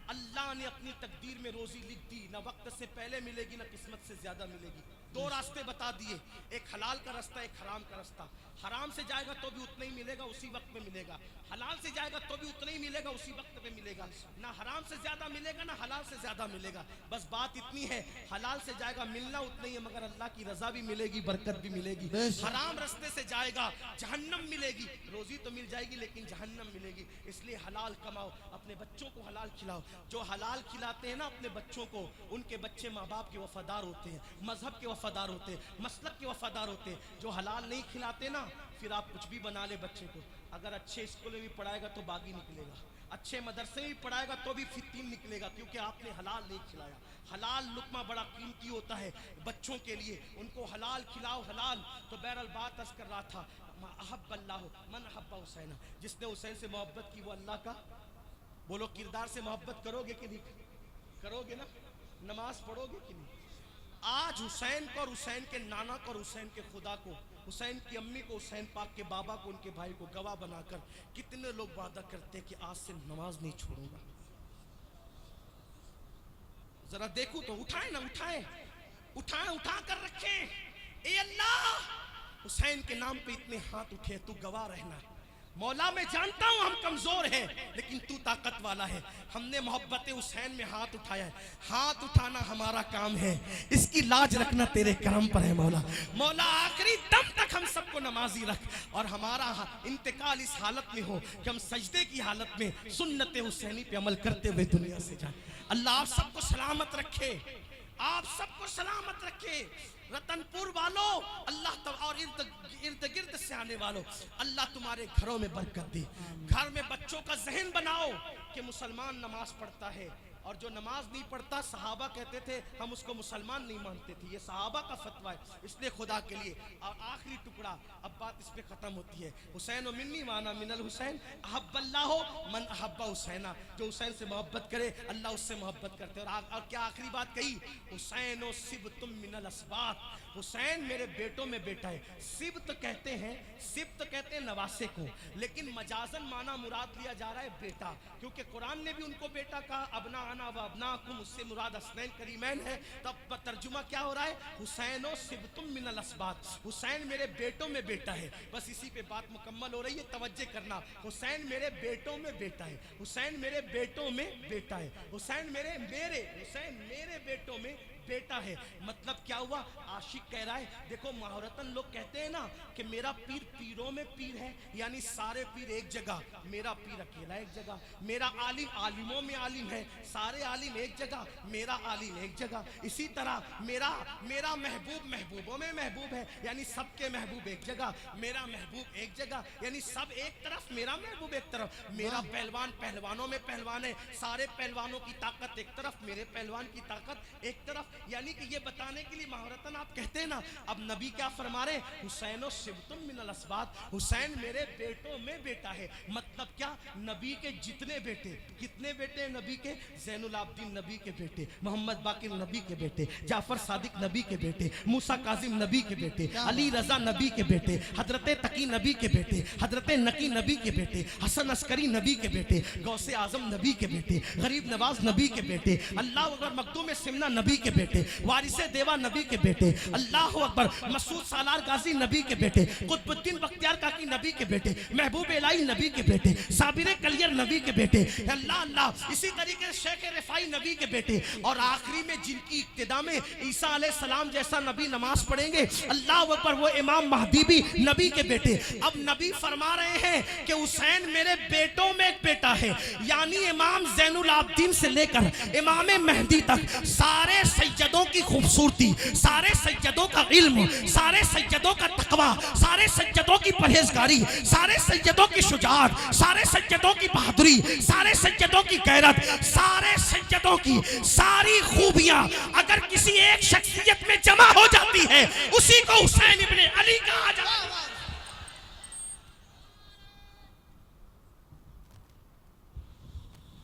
अल्लाह ने अपनी तकदीर में रोजी लिख दी, ना वक्त से पहले मिलेगी ना किस्मत से ज्यादा मिलेगी। दो रास्ते बता दिए, एक हलाल का रास्ता, एक हराम का रास्ता। हराम से जाएगा तो भी उतना ही मिलेगा, उसी वक्त में मिलेगा। हलाल से जाएगा तो भी उतना ही मिलेगा, उसी वक्त में मिलेगा। ना हराम से ज्यादा मिलेगा ना हलाल से ज्यादा मिलेगा। बस बात इतनी है, हलाल से जाएगा मिलना उतना ही है, मगर अल्लाह की रजा भी मिलेगी, बरकत भी मिलेगी। हराम रास्ते से जाएगा जहन्नम मिलेगी, रोजी तो मिल जाएगी लेकिन जहन्नम मिलेगी। इसलिए हलाल कमाओ, अपने बच्चों को हलाल खिलाओ। जो हलाल खिलाते हैं ना अपने बच्चों को, उनके बच्चे माँ बाप के वफादार होते हैं, मजहब के वफादार होते हैं, मसलक के वफादार होते हैं। जो हलाल नहीं खिलाते ना, फिर आप कुछ भी बना ले बच्चे को, अगर अच्छे स्कूल में भी पढ़ाएगा तो बागी निकलेगा, अच्छे मदरसे में भी पढ़ाएगा तो भी फितीन निकलेगा, क्योंकि आपने हलाल नहीं खिलाया। हलाल लुकमा बड़ा कीमती होता है बच्चों के लिए, उनको हलाल खिलाओ, हलाल। तो बहरहाल बात अर्ज कर रहा था, अहब्बल्लाहु मन अहब्बा हुसैन, जिसने हुसैन से मोहब्बत की वो अल्लाह का, बोलो किरदार से मोहब्बत करोगे कि नहीं करोगे? ना नमाज पढ़ोगे कि नहीं? आज हुसैन को और हुसैन के नाना को और हुसैन के खुदा को, हुसैन की अम्मी को, हुसैन पाक के बाबा को, उनके भाई को गवाह बनाकर कितने लोग वादा करते हैं कि आज से नमाज नहीं छोड़ूंगा। जरा देखो तो, उठाए ना उठाए, उठा कर रखे। ए अल्लाह, हुसैन के नाम पे इतने हाथ उठे, तू गवाह रहना, मौला मैं जानता हूं हम कमजोर हैं, लेकिन तू ताकत वाला है। हमने मोहब्बत हुसैन में हाथ उठाया है, हाथ उठाना हमारा काम है, इसकी लाज रखना तेरे करम पर है मौला। मौला आखिरी दम तक हम सबको नमाजी रख, और हमारा इंतकाल इस हालत में हो कि हम सजदे की हालत में सुन्नत हुसैनी पे अमल करते हुए दुनिया से जाए। अल्लाह आप सबको सलामत रखे, आप सबको सलामत रखे। रतनपुर वालों अल्लाह और इर्द गिर्द से आने वालों, अल्लाह तुम्हारे घरों में बरकत दे। घर में बच्चों का जहन बनाओ कि मुसलमान नमाज पढ़ता है, और जो नमाज नहीं पढ़ता सहाबा कहते थे हम उसको मुसलमान नहीं मानते थे। ये सहाबा का फतवा है, इसलिए खुदा के लिए। और आखिरी टुकड़ा, अब बात इस पे खत्म होती है। हुसैन व मिन्नी वाना मिनल हुसैन अहब्बल्लाहु मन अहब्बा हुसैना। जो हुसैन से मोहब्बत करे अल्लाह उससे मोहब्बत करते हैं। और क्या आखिरी बात कही, हुसैन सिब तुम मिनल असबात। हुसैन मेरे बेटों में बेटा है। सिब्त कहते हैं, सिब्त कहते हैं नवासे को, लेकिन मजाजन माना मुराद लिया जा रहा है बेटा, क्योंकि कुरान ने भी उनको बेटा कहा, अबना आना व अबनाकुम, उससे मुराद हसनैन करीमैन है। तब तर्जुमा क्या हो रहा है, हुसैनो सिब्तुम मिनल असबात। हुसैन मेरे बेटों में बेटा है। बस इसी पे बात मुकम्मल हो रही है, तवज्जो करना। हुसैन मेरे बेटों में बेटा है, हुसैन मेरे बेटों में बेटा है, हुसैन मेरे बेटों में बेटा है। मतलब क्या हुआ, आशिक कह रहा है, देखो मुहर्रतन लोग कहते हैं ना कि मेरा पीर पीरों में पीर है, यानी सारे पीर एक जगह, मेरा पीर अकेला एक जगह। मेरा आलिम आलिमों में आलिम है, सारे आलिम एक जगह, मेरा आलिम एक जगह। इसी तरह मेरा महबूब महबूबों में महबूब है, यानी सबके महबूब एक जगह, मेरा महबूब एक जगह, यानी सब एक तरफ, मेरा महबूब एक तरफ। मेरा पहलवान पहलवानों में पहलवान है, सारे पहलवानों की ताकत एक तरफ, मेरे पहलवान की ताकत एक तरफ। यानी कि ये बताने के लिए महारतन आप कहते हैं ना, अब नबी क्या फरमा रहे, हुसैनो सिब्तुम मिनल असबात। हुसैन मेरे बेटों में बेटा है। मतलब क्या, नबी के जितने बेटे, कितने बेटे हैं नबी के, ज़ैनुल आबिदीन नबी के बेटे, मोहम्मद बाकिर नबी के बेटे, जाफर सादिक नबी के बेटे, मूसा काजिम नबी के बेटे, अली रजा नबी के बेटे, हजरत तकी नबी के बेटे, हजरत नकी नबी के बेटे, हसन अस्करी नबी के बेटे, गौसे आजम नबी के बेटे, गरीब नवाज नबी के बेटे, अल्लाह अकबर मखदूम सिमना नबी के बेटे, वारिसे देवा नबी के बेटे, अल्लाह अकबर मसूद सालार गाजी नबी के बेटे, कुतुबुद्दीन बख्तियार काकी नबी के बेटे, महबूब इलाही नबी के बेटे, साबिर कलियर नबी के बेटे, अल्लाह अल्लाह। इसी तरीके से शेख रिफाई नबी के बेटे, और आखिरी में जिनकी इब्तिदा में ईसा अलैहिस्सलाम जैसा नबी नमाज पढ़ेंगे, अल्लाह अकबर, वो इमाम महदी भी नबी के बेटे। अब नबी फरमा रहे हैं कि हुसैन मेरे बेटों में एक बेटा है, यानी इमाम ज़ैनुल आबिदीन से लेकर इमाम मेहदी तक सारे सैयदों की खूबसूरती, सारे सैयदों का इल्म, सारे सैयदों का तकवा, सारे सैयदों की परहेजगारी, सारे सैयदों की शुजाअत, सारे सैयदों की बहादुरी, सारे सैयदों की गैरत, सारे सैयदों की सारी खूबियां अगर किसी एक शख्सियत में जमा हो जाती है, उसी को हुसैन